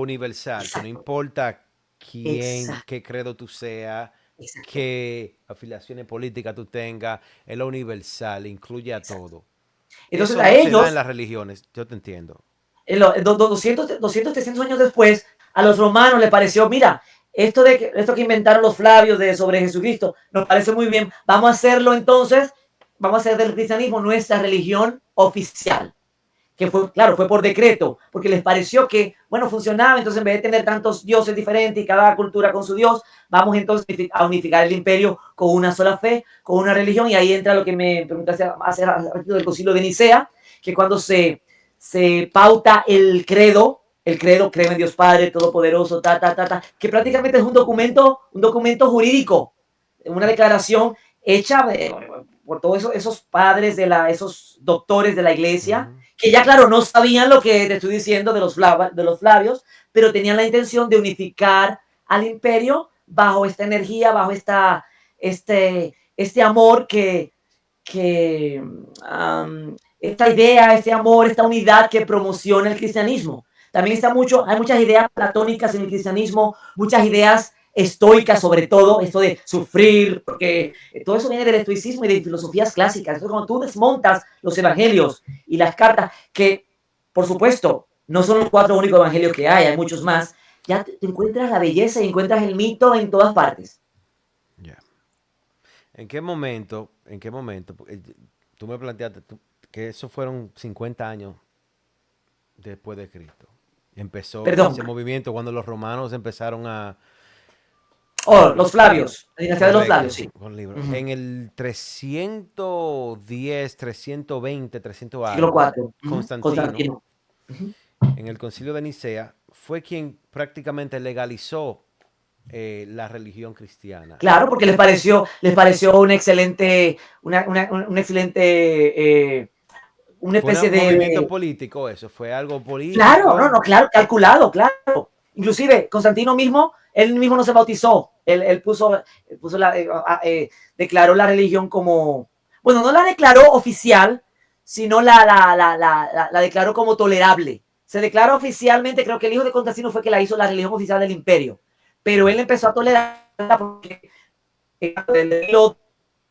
Speaker 2: exacto,
Speaker 1: importa quién,
Speaker 2: exacto,
Speaker 1: qué credo tú seas,
Speaker 2: exacto,
Speaker 1: qué afiliaciones políticas tú tengas, es lo universal, incluye a
Speaker 2: exacto.
Speaker 1: todo.
Speaker 2: Entonces
Speaker 1: Eso
Speaker 2: a
Speaker 1: no se da en
Speaker 2: ellos,
Speaker 1: las religiones, yo te entiendo.
Speaker 2: 200, 300 años después, a los romanos les pareció, mira, esto que inventaron los Flavios sobre Jesucristo, nos parece muy bien, vamos a hacerlo entonces, vamos a hacer del cristianismo nuestra religión oficial, que fue, claro, fue por decreto, porque les pareció que, bueno, funcionaba, entonces en vez de tener tantos dioses diferentes y cada cultura con su dios, vamos entonces a unificar el imperio con una sola fe, con una religión, y ahí entra lo que me preguntaste hace ratito del concilio de Nicea, que cuando se pauta el credo, creo en Dios Padre Todopoderoso, que prácticamente es un documento jurídico, una declaración hecha por todos esos padres esos doctores de la iglesia,
Speaker 1: Ujú.
Speaker 2: que ya claro no sabían lo que te estoy diciendo de los Flavios, pero tenían la intención de unificar al imperio bajo esta energía, bajo este amor esta idea, este amor, esta unidad que promociona el cristianismo. También hay muchas ideas platónicas en el cristianismo, muchas ideas estoicas sobre todo, esto de sufrir, porque todo eso viene del estoicismo y de filosofías clásicas. Entonces, cuando tú desmontas los evangelios y las cartas, que por supuesto no son los 4 únicos evangelios que hay muchos más, ya te encuentras la belleza y encuentras el mito en todas partes.
Speaker 1: Ya. En qué momento? Porque tú me planteaste que eso fueron 50 años después de Cristo. Empezó
Speaker 2: Perdón.
Speaker 1: ese movimiento cuando los romanos empezaron
Speaker 2: Oh, los Flavios, la dinastía de los Flavios,
Speaker 1: correcto,
Speaker 2: sí.
Speaker 1: con libros.
Speaker 2: Uh -huh.
Speaker 1: En el 310, 320, 300
Speaker 2: Siglo
Speaker 1: algo,
Speaker 2: IV. Uh -huh.
Speaker 1: Constantino,
Speaker 2: Constantino. Uh -huh.
Speaker 1: en el concilio de Nicea, fue quien prácticamente legalizó la religión cristiana.
Speaker 2: Claro, porque les pareció un excelente, una
Speaker 1: Fue
Speaker 2: especie
Speaker 1: un movimiento
Speaker 2: de.
Speaker 1: político eso, fue algo
Speaker 2: Claro, no,
Speaker 1: político.
Speaker 2: no, claro, calculado, claro. Inclusive, Constantino mismo, él mismo no se bautizó. Él puso declaró la religión como, bueno, no la declaró oficial, sino la declaró como tolerable. Se declara oficialmente, creo que el hijo de Constantino fue que la hizo la religión oficial del imperio. Pero él empezó a tolerarla porque en el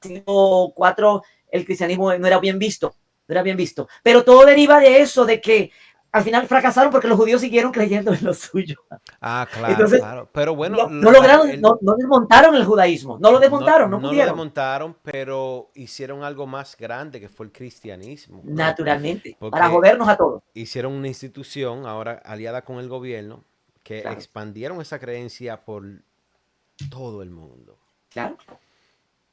Speaker 2: siglo IV el cristianismo no era bien visto. No era bien visto. Pero todo deriva de eso, de que al final fracasaron porque los judíos siguieron creyendo en lo suyo.
Speaker 1: Ah, claro,
Speaker 2: Entonces,
Speaker 1: claro. Pero bueno,
Speaker 2: no lograron, no desmontaron el judaísmo, no lo desmontaron, no
Speaker 1: no lo
Speaker 2: pudieron.
Speaker 1: desmontaron, pero hicieron algo más grande que fue el cristianismo, ¿no?
Speaker 2: Naturalmente, para
Speaker 1: Porque
Speaker 2: jodernos a todos.
Speaker 1: hicieron una institución ahora aliada con el gobierno que
Speaker 2: Claro,
Speaker 1: expandieron esa creencia por todo el mundo.
Speaker 2: claro.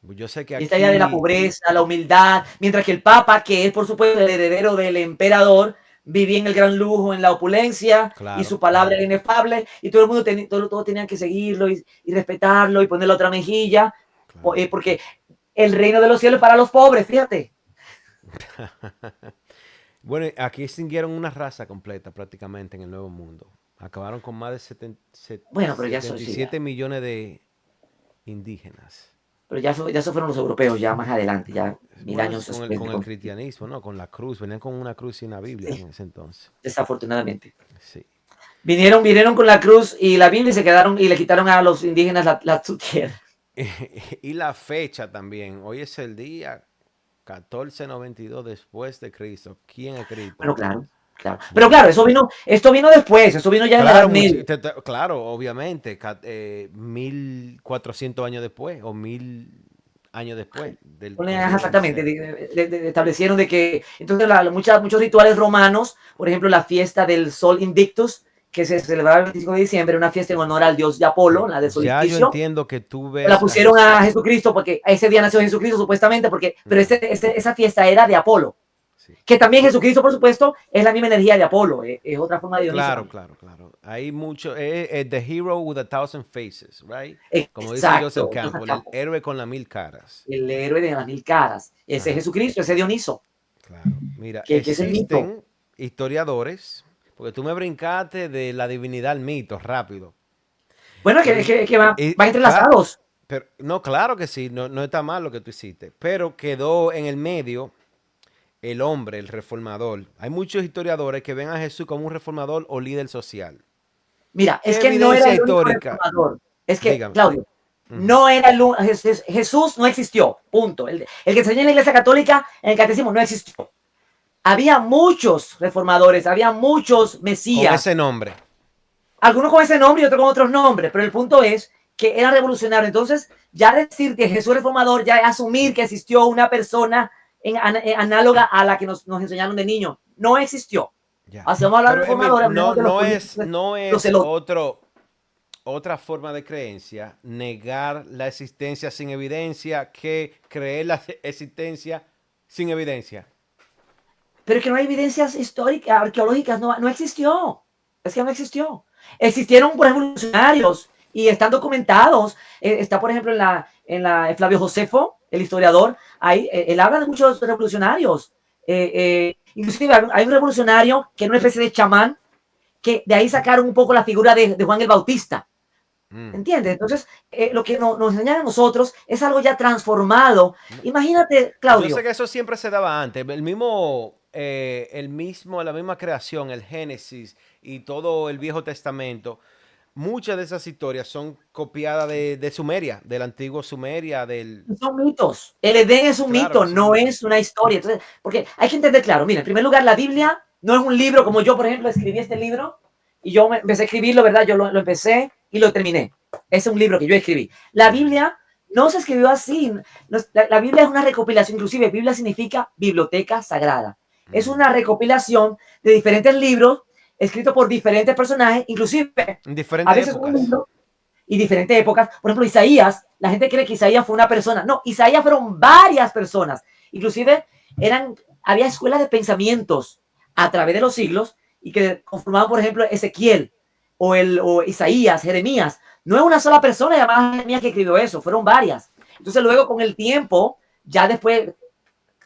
Speaker 1: Yo sé que
Speaker 2: Y esta idea de la
Speaker 1: aquí,
Speaker 2: pobreza, la humildad, mientras que el Papa, que es por supuesto el heredero del emperador, vivía en el gran lujo, en la opulencia, y
Speaker 1: claro,
Speaker 2: su palabra era inefable, y todo el mundo todos tenían que seguirlo y respetarlo y ponerle otra mejilla,
Speaker 1: claro.
Speaker 2: porque el reino de los cielos es para los pobres, fíjate.
Speaker 1: Bueno, aquí extinguieron una raza completa prácticamente en el Nuevo Mundo. Acabaron con más de
Speaker 2: Bueno, pero ya eso sí,
Speaker 1: 77 millones de indígenas.
Speaker 2: pero ya eso fueron los europeos, ya más adelante, ya mil
Speaker 1: Bueno,
Speaker 2: años después,
Speaker 1: con el cristianismo, ¿no? Con la cruz. Venían con una cruz y una Biblia
Speaker 2: sí,
Speaker 1: en ese entonces.
Speaker 2: desafortunadamente.
Speaker 1: Sí.
Speaker 2: Vinieron con la cruz y la Biblia y se quedaron y le quitaron a los indígenas su tierra.
Speaker 1: Y la fecha también. Hoy es el día 1492 después de Cristo. ¿Quién es Cristo?
Speaker 2: Bueno, claro, claro. Pero
Speaker 1: Bueno,
Speaker 2: claro, esto vino después, eso vino ya en la Edad
Speaker 1: claro,
Speaker 2: Media.
Speaker 1: claro, obviamente, 1400 años después o 1000 años después del Concilio de
Speaker 2: Exactamente,
Speaker 1: Nicea.
Speaker 2: establecieron de que, entonces muchos rituales romanos, por ejemplo, la fiesta del Sol Invictus, que se celebraba el 25 de diciembre, una fiesta en honor al dios de Apolo, la de
Speaker 1: Ya yo
Speaker 2: solsticio,
Speaker 1: entiendo que tú
Speaker 2: la
Speaker 1: ves a
Speaker 2: pusieron
Speaker 1: Jesús.
Speaker 2: a Jesucristo porque ese día nació Jesucristo supuestamente, pero
Speaker 1: Mm,
Speaker 2: esa fiesta era de Apolo,
Speaker 1: sí.
Speaker 2: que también Jesucristo, por supuesto, es la misma energía de Apolo, es otra forma de Dioniso
Speaker 1: Claro,
Speaker 2: también.
Speaker 1: claro, claro. Hay mucho. The hero with a thousand faces, right? Como dice Joseph
Speaker 2: Exacto,
Speaker 1: Campbell, el héroe con las 1000 caras.
Speaker 2: el héroe de las 1000 caras, ese es
Speaker 1: Ajá,
Speaker 2: Jesucristo, ese Dioniso,
Speaker 1: claro. Mira,
Speaker 2: que es el mito.
Speaker 1: existen historiadores, porque tú me brincaste de la divinidad al mito rápido.
Speaker 2: Bueno,
Speaker 1: Pero,
Speaker 2: que van
Speaker 1: claro,
Speaker 2: entrelazados.
Speaker 1: pero, no, claro que sí, no, no está mal lo que tú hiciste, pero quedó en el medio el hombre, el reformador. Hay muchos historiadores que ven a Jesús como un reformador o líder social.
Speaker 2: Mira, es
Speaker 1: ¿Qué
Speaker 2: que no era
Speaker 1: evidencia
Speaker 2: el único
Speaker 1: histórica?
Speaker 2: reformador. Es que,
Speaker 1: Dígame.
Speaker 2: Claudio,
Speaker 1: Ujú.
Speaker 2: no era Jesús no existió, punto. El que enseñó en la iglesia católica, en el catecismo, no existió. Había muchos reformadores, había muchos
Speaker 1: Con
Speaker 2: mesías,
Speaker 1: ese nombre.
Speaker 2: algunos con ese nombre y otros con otros nombres, pero el punto es que era revolucionario. Entonces, ya decir que Jesús es reformador, ya es asumir que existió una persona análoga a la que nos enseñaron de niño. No existió.
Speaker 1: Ya.
Speaker 2: Así vamos a hablar de
Speaker 1: Pero Emil,
Speaker 2: reformadores, hablemos de los políticos,
Speaker 1: no
Speaker 2: los
Speaker 1: es
Speaker 2: celotes.
Speaker 1: otra forma de creencia negar la existencia sin evidencia que creer la existencia sin evidencia.
Speaker 2: Pero es que no hay evidencias históricas, arqueológicas, no existió. Es que no existió. Existieron por revolucionarios y están documentados. Está, por ejemplo, en Flavio Josefo, el historiador, ahí, él habla de muchos revolucionarios. Inclusive hay un revolucionario que era una especie de chamán, que de ahí sacaron un poco la figura de Juan el Bautista.
Speaker 1: Mm.
Speaker 2: ¿Entiendes? Entonces, lo que nos enseñan a nosotros es algo ya transformado.
Speaker 1: No.
Speaker 2: Imagínate,
Speaker 1: Yo sé
Speaker 2: Claudio.
Speaker 1: que eso siempre se daba antes. La misma creación, el Génesis y todo el Viejo Testamento. Muchas de esas historias son copiadas de Sumeria, del antiguo Sumeria, del...
Speaker 2: Son mitos. El Edén es un
Speaker 1: Claro,
Speaker 2: mito,
Speaker 1: son
Speaker 2: no
Speaker 1: mitos.
Speaker 2: es una historia. Entonces, porque hay que entender claro, mira, en primer lugar, la Biblia no es un libro como yo, por ejemplo, escribí este libro y yo empecé a escribirlo, ¿verdad? Yo lo empecé y lo terminé. Es un libro que yo escribí. La Biblia no se escribió así. La Biblia es una recopilación, inclusive Biblia significa biblioteca sagrada. Es
Speaker 1: Mm.
Speaker 2: una recopilación de diferentes libros escritos por diferentes personajes, inclusive
Speaker 1: En
Speaker 2: a
Speaker 1: diferentes
Speaker 2: veces un
Speaker 1: épocas.
Speaker 2: libro y diferentes épocas. Por ejemplo, Isaías, la gente cree que Isaías fue una persona. No, Isaías fueron varias personas. Inclusive había escuelas de pensamientos a través de los siglos y que conformaban, por ejemplo, Ezequiel o Isaías, Jeremías. No es una sola persona llamada Jeremías que escribió eso, fueron varias. Entonces luego con el tiempo, ya después,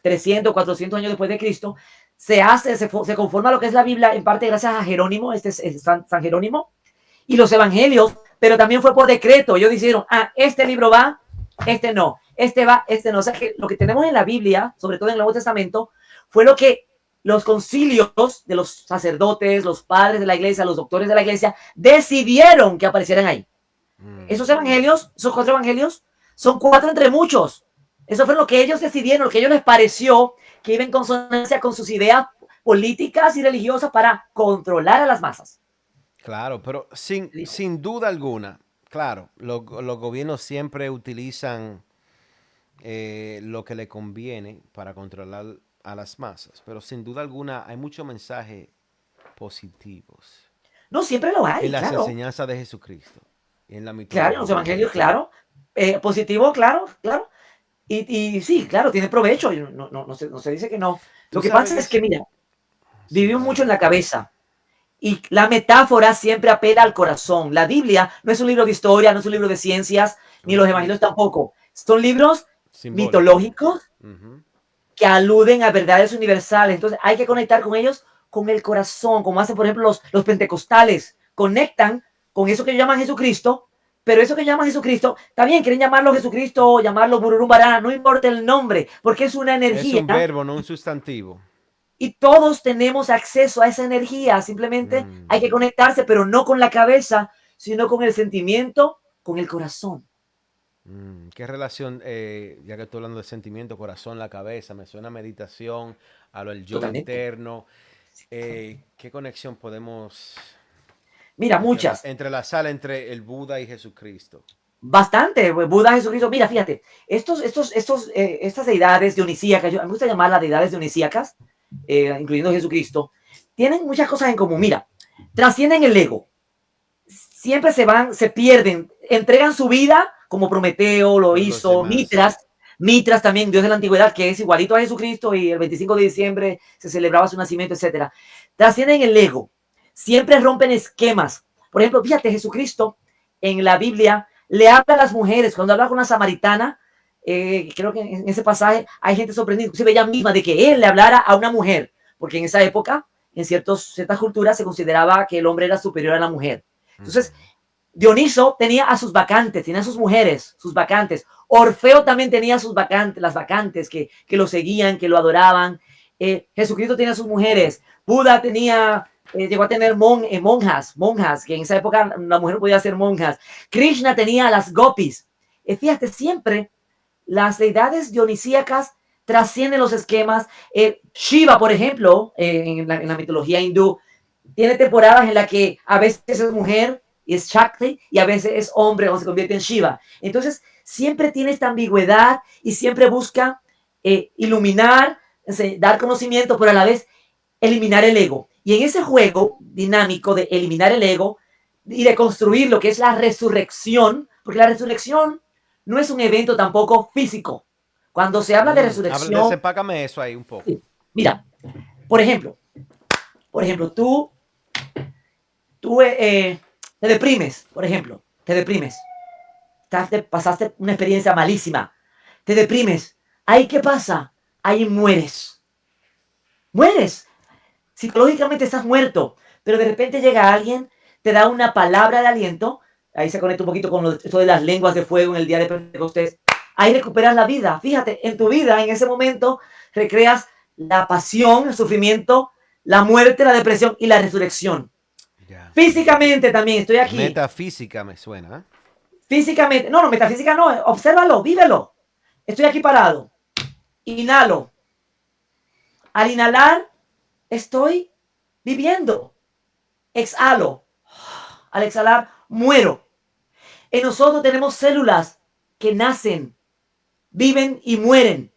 Speaker 2: 300, 400 años después de Cristo, se conforma lo que es la Biblia, en parte gracias a Jerónimo, es San Jerónimo, y los evangelios, pero también fue por decreto. Ellos dijeron, este libro va, este no, este va, este no. O sea, que lo que tenemos en la Biblia, sobre todo en el Nuevo Testamento, fue lo que los concilios de los sacerdotes, los padres de la iglesia, los doctores de la iglesia, decidieron que aparecieran ahí. Esos evangelios, esos 4 evangelios, son 4 entre muchos. Eso fue lo que ellos decidieron, lo que a ellos les pareció que iba en consonancia con sus ideas políticas y religiosas para controlar a las masas.
Speaker 1: Claro, pero sin duda alguna, claro, los gobiernos siempre utilizan lo que le conviene para controlar a las masas, pero sin duda alguna hay muchos mensajes positivos
Speaker 2: No, siempre lo
Speaker 1: en
Speaker 2: hay,
Speaker 1: las
Speaker 2: claro.
Speaker 1: enseñanzas de Jesucristo y en la
Speaker 2: Claro, en los
Speaker 1: mitología.
Speaker 2: evangelios, claro. Positivo, claro, claro. Y sí, claro, tiene provecho. No se dice que no. Lo
Speaker 1: Tú
Speaker 2: que
Speaker 1: sabes
Speaker 2: pasa
Speaker 1: que
Speaker 2: es que, mira,
Speaker 1: sí,
Speaker 2: vivimos mucho en la
Speaker 1: adelante.
Speaker 2: cabeza. Y la metáfora siempre apela al corazón. La Biblia no es un libro de historia, no es un libro de ciencias, ni
Speaker 1: Es
Speaker 2: los evangelios tampoco. Son libros
Speaker 1: simbólico.
Speaker 2: mitológicos
Speaker 1: Ujú.
Speaker 2: que aluden a verdades universales. Entonces hay que conectar con ellos con el corazón, como hacen, por ejemplo, los pentecostales. Conectan con eso que llaman Jesucristo, pero eso que llaman Jesucristo, también quieren llamarlo Jesucristo o llamarlo Bururumbará, no importa el nombre, porque es una
Speaker 1: Es
Speaker 2: energía
Speaker 1: un verbo, no un sustantivo.
Speaker 2: y todos tenemos acceso a esa energía. Simplemente hay que
Speaker 1: Mm.
Speaker 2: conectarse, pero no con la cabeza, sino con el sentimiento, con el corazón.
Speaker 1: ¿Qué relación, ya que estoy hablando de sentimiento, corazón, la cabeza, me suena a meditación, a lo del yo
Speaker 2: Totalmente.
Speaker 1: interno? ¿Qué conexión podemos
Speaker 2: Mira, muchas.
Speaker 1: entrelazar entre el Buda y Jesucristo?
Speaker 2: Bastante, Buda, Jesucristo. Mira, fíjate, estas deidades dionisíacas, me gusta llamarlas deidades dionisíacas, incluyendo Jesucristo, tienen muchas cosas en común. Mira, trascienden el ego, siempre se pierden, entregan su vida como Prometeo lo
Speaker 1: Por los
Speaker 2: hizo,
Speaker 1: demás.
Speaker 2: Mitras también, Dios de la antigüedad, que es igualito a Jesucristo y el 25 de diciembre se celebraba su nacimiento, etcétera. Trascienden el ego, siempre rompen esquemas. Por ejemplo, fíjate, Jesucristo en la Biblia le habla a las mujeres, cuando habla con una samaritana, creo que en ese pasaje hay gente sorprendida, inclusive ella misma, de que él le hablara a una mujer, porque en esa época, en ciertas culturas, se consideraba que el hombre era superior a la mujer.
Speaker 1: Ujú.
Speaker 2: Entonces, Dioniso tenía a sus vacantes, tenía a sus mujeres, sus vacantes. Orfeo también tenía sus vacantes, las vacantes que lo seguían, que lo adoraban. Jesucristo tenía sus mujeres. Buda llegó a tener monjas, que en esa época la mujer podía ser monjas. Krishna tenía a las gopis. Fíjate, siempre las deidades dionisíacas trascienden los esquemas. Shiva, por ejemplo, en la mitología hindú, tiene temporadas en las que a veces es mujer y es Shakti y a veces es hombre o se convierte en Shiva. Entonces, siempre tiene esta ambigüedad y siempre busca iluminar, dar conocimiento, pero a la vez eliminar el ego. Y en ese juego dinámico de eliminar el ego y de construir lo que es la resurrección, porque la resurrección no es un evento tampoco físico. Cuando se habla de resurrección,
Speaker 1: Desempácame eso ahí un poco.
Speaker 2: sí, mira, por ejemplo, tú te deprimes, por ejemplo, te deprimes, pasaste una experiencia malísima, te deprimes, ahí qué pasa, ahí mueres, psicológicamente estás muerto, pero de repente llega alguien, te da una palabra de aliento, ahí se conecta un poquito con esto de las lenguas de fuego en el día de Pentecostés, ahí recuperas la vida, fíjate, en tu vida, en ese momento, recreas la pasión, el sufrimiento, la muerte, la depresión y la resurrección.
Speaker 1: Ya.
Speaker 2: Físicamente también, estoy aquí.
Speaker 1: Metafísica me suena, ¿eh?
Speaker 2: Físicamente, no, metafísica no, obsérvalo, vívelo. Estoy aquí parado. Inhalo. Al inhalar, estoy viviendo. Exhalo. Al exhalar, muero. En nosotros tenemos células que nacen, viven y mueren.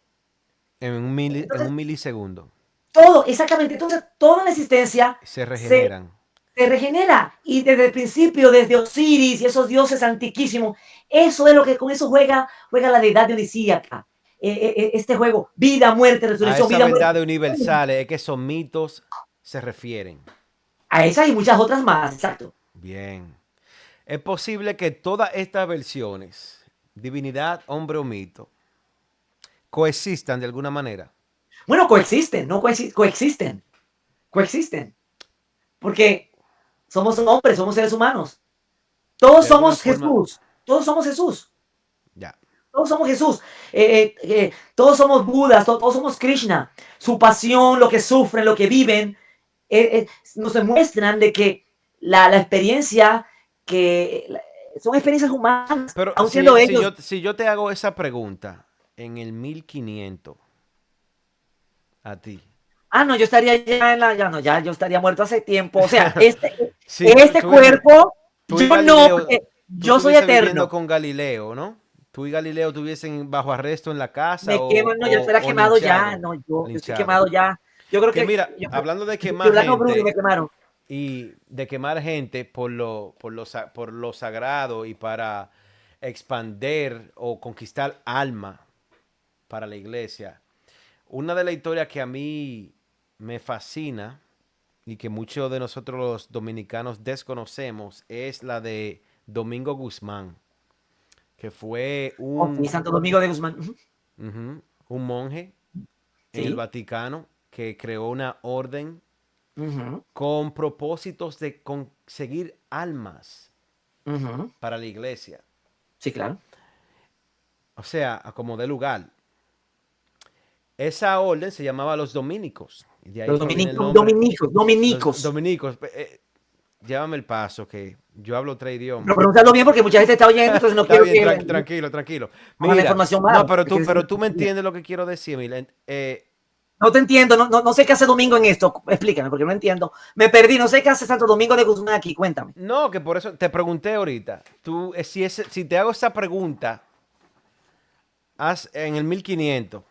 Speaker 1: En
Speaker 2: Entonces,
Speaker 1: un milisegundo.
Speaker 2: todo, exactamente. Entonces, toda la existencia
Speaker 1: Se
Speaker 2: se,
Speaker 1: regeneran.
Speaker 2: se regenera. Y desde el principio, desde Osiris y esos dioses antiquísimos, eso es lo que con eso juega la deidad dionisíaca. Este juego, vida, muerte,
Speaker 1: A
Speaker 2: resurrección,
Speaker 1: esa
Speaker 2: vida, muerte.
Speaker 1: verdad universal es que esos mitos se refieren.
Speaker 2: A esas y muchas otras más, exacto.
Speaker 1: Bien. Es posible que todas estas versiones, divinidad, hombre o mito, coexistan de alguna manera.
Speaker 2: Bueno, coexisten, no coexisten, coexisten. Porque somos hombres, somos seres humanos. Todos
Speaker 1: De alguna
Speaker 2: somos
Speaker 1: forma,
Speaker 2: Jesús. Todos somos Jesús.
Speaker 1: ya.
Speaker 2: Todos somos Jesús. Todos somos Budas. Todos somos Krishna. Su pasión, lo que sufren, lo que viven, nos demuestran de que la experiencia que son experiencias humanas,
Speaker 1: Pero
Speaker 2: aun siendo ellos.
Speaker 1: si yo te hago esa pregunta en el 1500 a ti,
Speaker 2: no, yo estaría ya ya no, ya yo estaría muerto hace tiempo. O sea,
Speaker 1: Sí,
Speaker 2: este cuerpo,
Speaker 1: tú y
Speaker 2: yo no,
Speaker 1: Galileo,
Speaker 2: porque
Speaker 1: tú
Speaker 2: yo soy
Speaker 1: estuviese viviendo
Speaker 2: eterno.
Speaker 1: con Galileo, ¿no? Tú y Galileo estuviesen bajo arresto en la casa
Speaker 2: Me queman, no, yo estaría
Speaker 1: o
Speaker 2: quemado ya,
Speaker 1: linchado,
Speaker 2: no, yo estoy
Speaker 1: linchado.
Speaker 2: quemado ya. Yo creo
Speaker 1: Que
Speaker 2: que
Speaker 1: mira, hablando de
Speaker 2: de
Speaker 1: quemar
Speaker 2: Orlando Bloom y me
Speaker 1: gente
Speaker 2: quemaron.
Speaker 1: y de quemar gente por lo sagrado y para expander o conquistar alma para la iglesia. Una de las historias que a mí me fascina y que muchos de nosotros los dominicanos desconocemos es la de Domingo Guzmán, que fue
Speaker 2: Oh, sí, Santo Domingo de Guzmán. Ujú,
Speaker 1: un monje en el
Speaker 2: sí.
Speaker 1: Vaticano que creó una orden
Speaker 2: Ujú,
Speaker 1: con propósitos de conseguir almas
Speaker 2: ujú.
Speaker 1: para la iglesia.
Speaker 2: Sí, claro.
Speaker 1: O sea, a como de lugar. Esa orden se llamaba los dominicos. Y de ahí
Speaker 2: Los
Speaker 1: proviene el
Speaker 2: dominicos,
Speaker 1: nombre.
Speaker 2: dominicos,
Speaker 1: Los
Speaker 2: dominicos.
Speaker 1: dominicos. Llévame el paso, que yo hablo tres
Speaker 2: Pero
Speaker 1: idiomas.
Speaker 2: pronunciarlo bien porque mucha gente está oyendo, entonces no
Speaker 1: Está
Speaker 2: quiero
Speaker 1: bien,
Speaker 2: que
Speaker 1: tranquilo, tranquilo.
Speaker 2: hagan la
Speaker 1: Mira,
Speaker 2: información
Speaker 1: no,
Speaker 2: mal.
Speaker 1: pero tú me entiendes lo que quiero decir, Mila.
Speaker 2: No te entiendo, no sé qué hace Domingo en esto. Explícame, porque no entiendo. Me perdí, no sé qué hace Santo Domingo de Guzmán aquí. Cuéntame.
Speaker 1: No, que por eso te pregunté ahorita. Tú, si te hago esa pregunta, en el 1500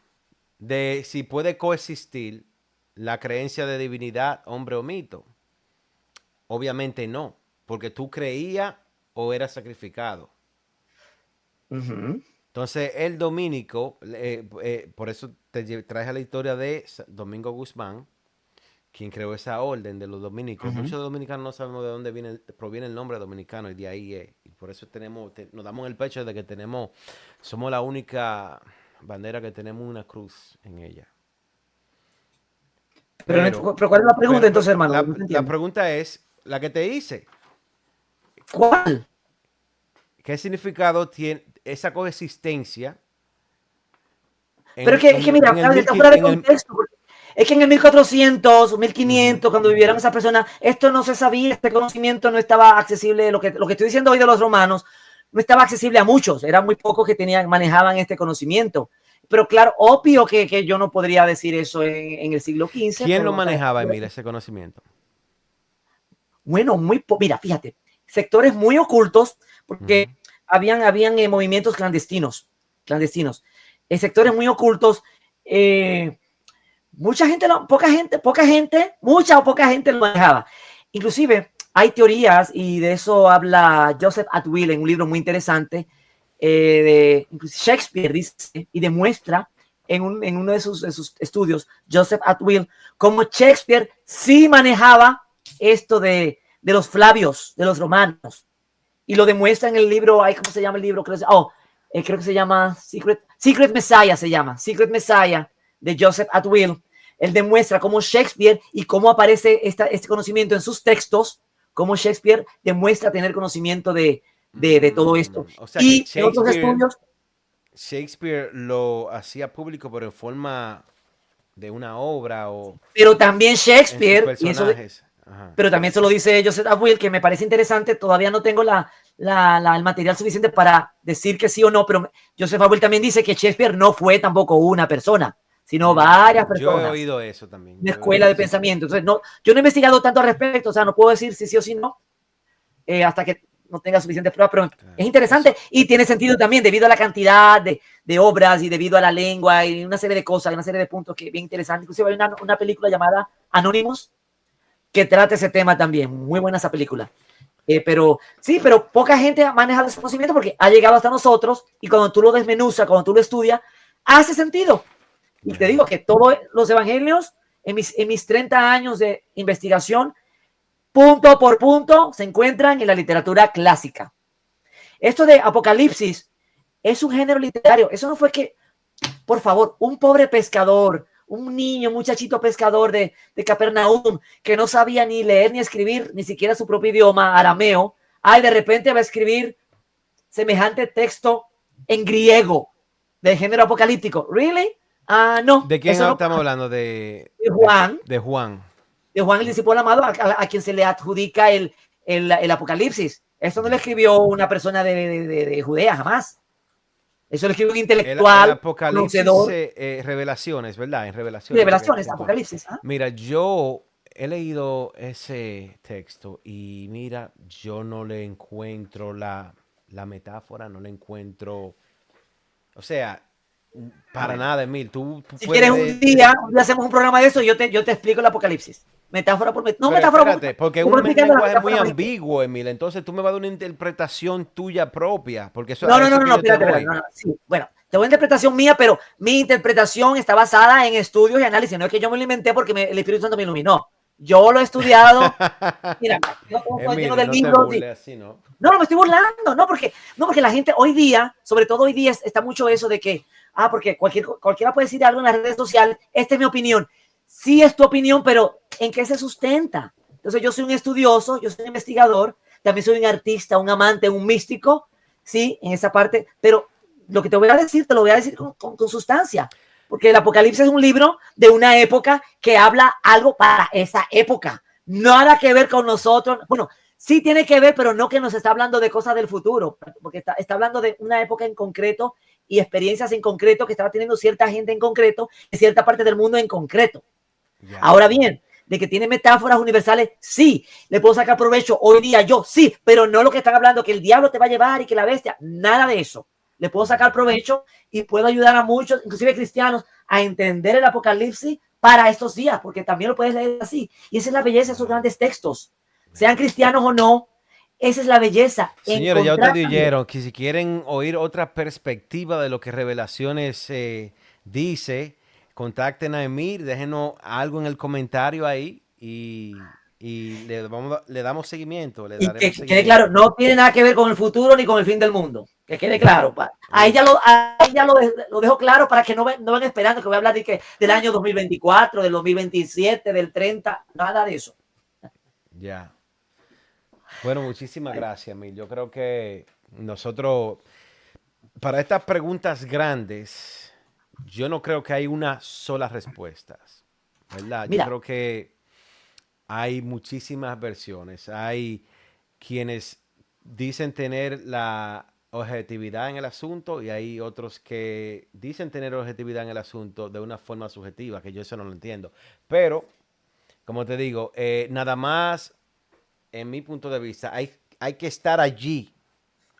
Speaker 1: de si puede coexistir la creencia de divinidad, hombre o mito. Obviamente no, porque tú creías o eras sacrificado.
Speaker 2: Ujú,
Speaker 1: Entonces, el dominico, por eso traje la historia de Domingo Guzmán, quien creó esa orden de los dominicos.
Speaker 2: ujú.
Speaker 1: Muchos dominicanos no sabemos de dónde proviene el nombre dominicano y de ahí es. Y por eso nos damos en el pecho de que somos la única bandera que tenemos una cruz en ella.
Speaker 2: Pero,
Speaker 1: Pero,
Speaker 2: pero ¿cuál es la pregunta
Speaker 1: pero
Speaker 2: entonces, hermano? No te
Speaker 1: la
Speaker 2: entiendo.
Speaker 1: pregunta es la que te hice.
Speaker 2: ¿Cuál?
Speaker 1: ¿Qué significado tiene esa coexistencia
Speaker 2: Pero es que mira,
Speaker 1: en el
Speaker 2: está fuera de
Speaker 1: en el,
Speaker 2: contexto. Es que en el 1400,
Speaker 1: ujú.
Speaker 2: 1500, cuando vivieron esas personas, esto no se sabía, este conocimiento no estaba accesible. Lo que estoy diciendo hoy de los romanos no estaba accesible a muchos. Eran muy pocos que manejaban este conocimiento. Pero claro, obvio que yo no podría decir eso en el siglo XV.
Speaker 1: ¿Quién lo
Speaker 2: Pero, o sea,
Speaker 1: manejaba, Emil, ese conocimiento?
Speaker 2: bueno, mira, fíjate, sectores muy ocultos,
Speaker 1: Ujú.
Speaker 2: porque habían movimientos clandestinos, sectores muy ocultos. Eh, Mucha gente, poca gente, mucha o poca gente lo manejaba. Inclusive hay teorías y de eso habla Joseph Atwill en un libro muy interesante. Shakespeare dice y demuestra en uno de sus estudios, Joseph Atwill, cómo Shakespeare sí manejaba esto de los Flavios, de los romanos. Y lo demuestra en el libro, ¿cómo se llama el libro? Creo que se llama Secret Messiah, Secret Messiah de Joseph Atwill. Él demuestra cómo Shakespeare y cómo aparece este conocimiento en sus textos, cómo Shakespeare demuestra tener conocimiento de todo esto.
Speaker 1: O sea que
Speaker 2: Y en otros estudios,
Speaker 1: Shakespeare lo hacía público, pero en forma de una obra o
Speaker 2: pero también
Speaker 1: en sus
Speaker 2: Shakespeare,
Speaker 1: personajes. Ajá.
Speaker 2: pero también se lo dice Joseph Atwill, que me parece interesante, todavía no tengo el material suficiente para decir que sí o no, pero Joseph Atwill también dice que Shakespeare no fue tampoco una persona, sino varias
Speaker 1: Yo he
Speaker 2: personas,
Speaker 1: oído eso también.
Speaker 2: una
Speaker 1: Yo he
Speaker 2: escuela
Speaker 1: oído
Speaker 2: de
Speaker 1: eso.
Speaker 2: pensamiento. Entonces, no, yo no he investigado tanto al respecto, o sea, no puedo decir si sí o si no, hasta que no tenga suficientes pruebas, pero es
Speaker 1: Claro.
Speaker 2: interesante y tiene sentido también debido a la cantidad de obras y debido a la lengua y una serie de cosas, una serie de puntos que es bien interesante. Inclusive hay una película llamada Anonymous que trata ese tema también. Muy buena esa película. Pero sí, pero poca gente maneja ese conocimiento porque ha llegado hasta nosotros y cuando tú lo desmenuzas, cuando tú lo estudias, hace sentido. Y te digo que todos los evangelios, en mis 30 años de investigación, punto por punto, se encuentran en la literatura clásica. Esto de Apocalipsis es un género literario. Eso no fue que, por favor, un pobre pescador, un niño, un muchachito pescador de Capernaum, que no sabía ni leer ni escribir, ni siquiera su propio idioma, arameo, de repente va a escribir semejante texto en griego, de género apocalíptico. ¿Really? No,
Speaker 1: ¿De quién
Speaker 2: eso no
Speaker 1: estamos
Speaker 2: pasa.
Speaker 1: hablando?
Speaker 2: De Juan,
Speaker 1: De Juan.
Speaker 2: el discípulo amado, a quien se le adjudica el Apocalipsis. Esto no lo
Speaker 1: Ya.
Speaker 2: escribió una persona de Judea, jamás. Eso lo escribe un
Speaker 1: El
Speaker 2: intelectual,
Speaker 1: Apocalipsis,
Speaker 2: conocedor.
Speaker 1: Revelaciones, ¿verdad? En
Speaker 2: Sí,
Speaker 1: Revelaciones.
Speaker 2: Revelaciones, Apocalipsis. ¿Ah?
Speaker 1: Mira, yo he leído ese texto y mira, yo no le encuentro la metáfora, no le encuentro, o sea,
Speaker 2: Ah,
Speaker 1: para
Speaker 2: bueno.
Speaker 1: nada, Emil. Tú
Speaker 2: Si
Speaker 1: puedes
Speaker 2: quieres un día hacemos un programa de eso y yo te explico el Apocalipsis. Metáfora por metáfora. No
Speaker 1: pero
Speaker 2: metáfora por
Speaker 1: espérate,
Speaker 2: metáfora.
Speaker 1: porque es
Speaker 2: Te voy
Speaker 1: un
Speaker 2: explicando la
Speaker 1: lenguaje muy
Speaker 2: metáfora por metáfora.
Speaker 1: ambiguo, Emil. Entonces tú me vas a dar una interpretación tuya propia, porque eso,
Speaker 2: No,
Speaker 1: a
Speaker 2: no, no,
Speaker 1: eso
Speaker 2: no,
Speaker 1: que
Speaker 2: no,
Speaker 1: yo te
Speaker 2: espérate, espérate.
Speaker 1: voy.
Speaker 2: No, no, sí. Bueno, te voy a interpretación mía, pero mi interpretación está basada en estudios y análisis. No es que yo me lo inventé porque el Espíritu Santo me iluminó. Yo lo he estudiado. Mira, yo todo lleno
Speaker 1: Emil,
Speaker 2: de
Speaker 1: no te
Speaker 2: libros.
Speaker 1: burles así, ¿no?
Speaker 2: No, no me estoy burlando, no, porque la gente hoy día, sobre todo hoy día, está mucho eso de que, porque cualquiera puede decir algo en las redes sociales, esta es mi opinión. Sí es tu opinión, pero ¿en qué se sustenta? Entonces yo soy un estudioso, yo soy un investigador, también soy un artista, un amante, un místico, sí, en esa parte, pero lo que te voy a decir, te lo voy a decir con sustancia, porque el Apocalipsis es un libro de una época que habla algo para esa época, nada que ver con nosotros, bueno, sí tiene que ver, pero no que nos está hablando de cosas del futuro, porque está hablando de una época en concreto y experiencias en concreto que estaba teniendo cierta gente en concreto, en cierta parte del mundo en concreto.
Speaker 1: Ya.
Speaker 2: Ahora bien, de que tiene metáforas universales, sí, le puedo sacar provecho hoy día yo, sí, pero no lo que están hablando, que el diablo te va a llevar y que la bestia, nada de eso. Le puedo sacar provecho y puedo ayudar a muchos, inclusive cristianos, a entender el Apocalipsis para estos días, porque también lo puedes leer así. Y esa es la belleza de esos
Speaker 1: Wow.
Speaker 2: grandes textos. Sean cristianos o no, esa es la belleza,
Speaker 1: Señores, ya
Speaker 2: encontrar
Speaker 1: ustedes
Speaker 2: también.
Speaker 1: oyeron que si quieren oír otra perspectiva de lo que Revelaciones dice, contacten a Emir, déjenos algo en el comentario ahí y le damos seguimiento, le
Speaker 2: Y que
Speaker 1: daremos
Speaker 2: quede claro,
Speaker 1: seguimiento.
Speaker 2: no tiene nada que ver con el futuro ni con el fin del mundo. Que quede claro. Ahí ya,
Speaker 1: Listo.
Speaker 2: lo dejo claro para que no van esperando que voy a hablar del año 2024, del 2027, del 30, nada de eso.
Speaker 1: Ya. Bueno, muchísimas gracias, Emil. Yo creo que nosotros, para estas preguntas grandes, yo no creo que hay una sola respuesta, ¿verdad? Yo
Speaker 2: Mira,
Speaker 1: creo que hay muchísimas versiones. Hay quienes dicen tener la objetividad en el asunto y hay otros que dicen tener objetividad en el asunto de una forma subjetiva, que yo eso no lo entiendo. Pero, como te digo, nada más, en mi punto de vista, hay que estar allí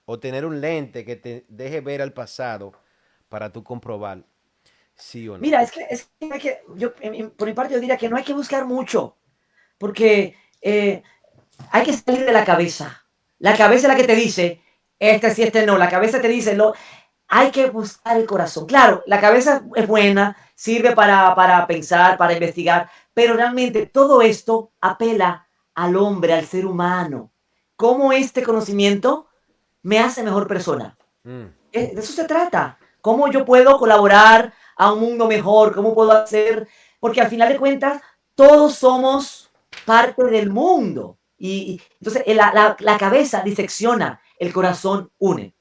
Speaker 1: o tener un lente que te deje ver al pasado para tú comprobar sí o no.
Speaker 2: mira, yo, por mi parte, yo diría que no hay que buscar mucho, porque hay que salir de la cabeza. La cabeza es la que te dice, este sí, este no. La cabeza te dice, hay que buscar el corazón. Claro, la cabeza es buena, sirve para pensar, para investigar, pero realmente todo esto apela al hombre, al ser humano. ¿Cómo este conocimiento me hace mejor persona?
Speaker 1: Mm,
Speaker 2: De eso se trata. ¿Cómo yo puedo colaborar a un mundo mejor? ¿Cómo puedo hacer? Porque al final de cuentas, todos somos parte del mundo. Y entonces la cabeza disecciona, el corazón une.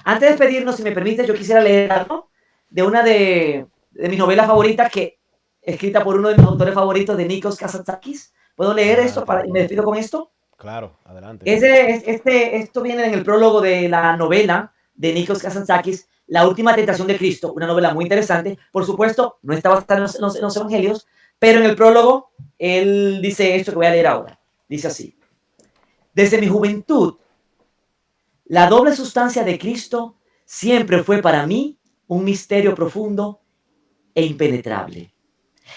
Speaker 2: Antes de despedirnos, si me permite, yo quisiera leer algo de una de mis novelas favoritas, que escrita por uno de mis autores favoritos, de Nikos Kazantzakis. ¿Puedo leer esto
Speaker 1: adelante.
Speaker 2: y me despido con esto?
Speaker 1: Claro, adelante.
Speaker 2: Esto viene en el prólogo de la novela de Nikos Kazantzakis, La última tentación de Cristo, una novela muy interesante. Por supuesto, no está basada en los evangelios, pero en el prólogo él dice esto que voy a leer ahora. Dice así: desde mi juventud, la doble sustancia de Cristo siempre fue para mí un misterio profundo e impenetrable.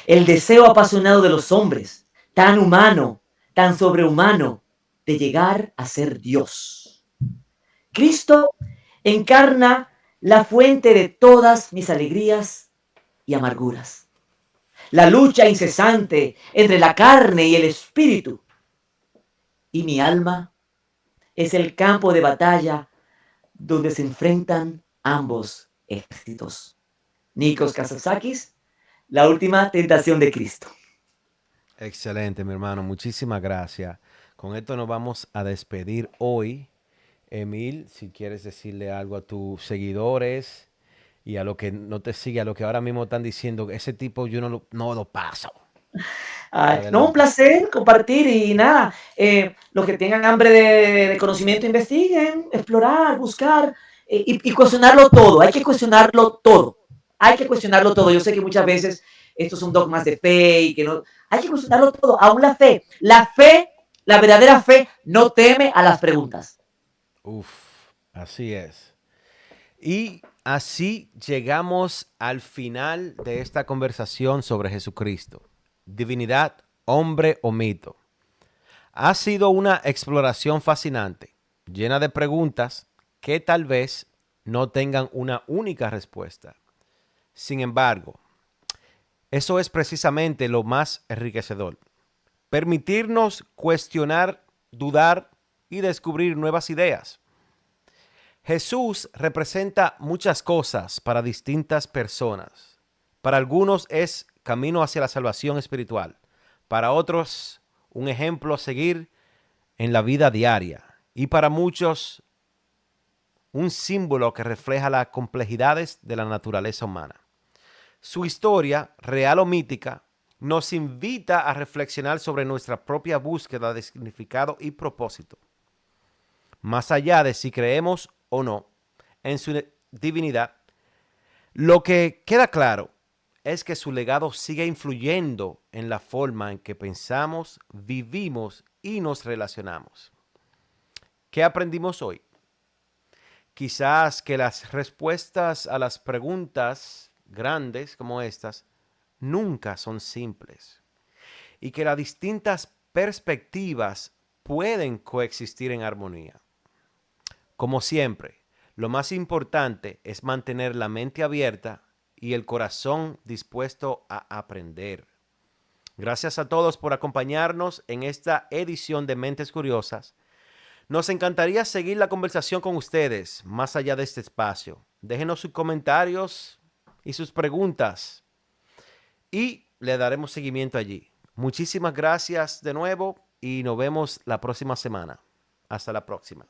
Speaker 2: El deseo apasionado de los hombres, tan humano, tan sobrehumano, de llegar a ser Dios. Cristo encarna la fuente de todas mis alegrías y amarguras. La lucha incesante entre la carne y el espíritu. Y mi alma es el campo de batalla donde se enfrentan ambos ejércitos. Nikos Kazantzakis, La última tentación de Cristo.
Speaker 1: Excelente, mi hermano. Muchísimas gracias. Con esto nos vamos a despedir hoy. Emil, si quieres decirle algo a tus seguidores y a lo que no te sigue, a lo que ahora mismo están diciendo, ese tipo yo no lo paso.
Speaker 2: No, un
Speaker 1: Adelante.
Speaker 2: placer compartir y nada, los que tengan hambre de conocimiento investiguen, explorar, buscar. y cuestionarlo todo. Hay que cuestionarlo todo. Hay que cuestionarlo todo. Yo sé que muchas veces estos son dogmas de fe y que no. Hay que cuestionarlo todo. Aún la fe. La verdadera fe, no teme a las preguntas.
Speaker 1: Uf, así es. Y así llegamos al final de esta conversación sobre Jesucristo. Divinidad, hombre o mito. Ha sido una exploración fascinante, llena de preguntas que tal vez no tengan una única respuesta. Sin embargo, eso es precisamente lo más enriquecedor. Permitirnos cuestionar, dudar y descubrir nuevas ideas. Jesús representa muchas cosas para distintas personas. Para algunos es camino hacia la salvación espiritual. Para otros, un ejemplo a seguir en la vida diaria. Y para muchos, un símbolo que refleja las complejidades de la naturaleza humana. Su historia, real o mítica, nos invita a reflexionar sobre nuestra propia búsqueda de significado y propósito. Más allá de si creemos o no en su divinidad, lo que queda claro es que su legado sigue influyendo en la forma en que pensamos, vivimos y nos relacionamos. ¿Qué aprendimos hoy? Quizás que las respuestas a las preguntas grandes como estas nunca son simples y que las distintas perspectivas pueden coexistir en armonía. Como siempre, lo más importante es mantener la mente abierta y el corazón dispuesto a aprender. Gracias a todos por acompañarnos en esta edición de Mentes Curiosas. Nos encantaría seguir la conversación con ustedes más allá de este espacio. Déjenos sus comentarios y sus preguntas y le daremos seguimiento allí. Muchísimas gracias de nuevo y nos vemos la próxima semana. Hasta la próxima.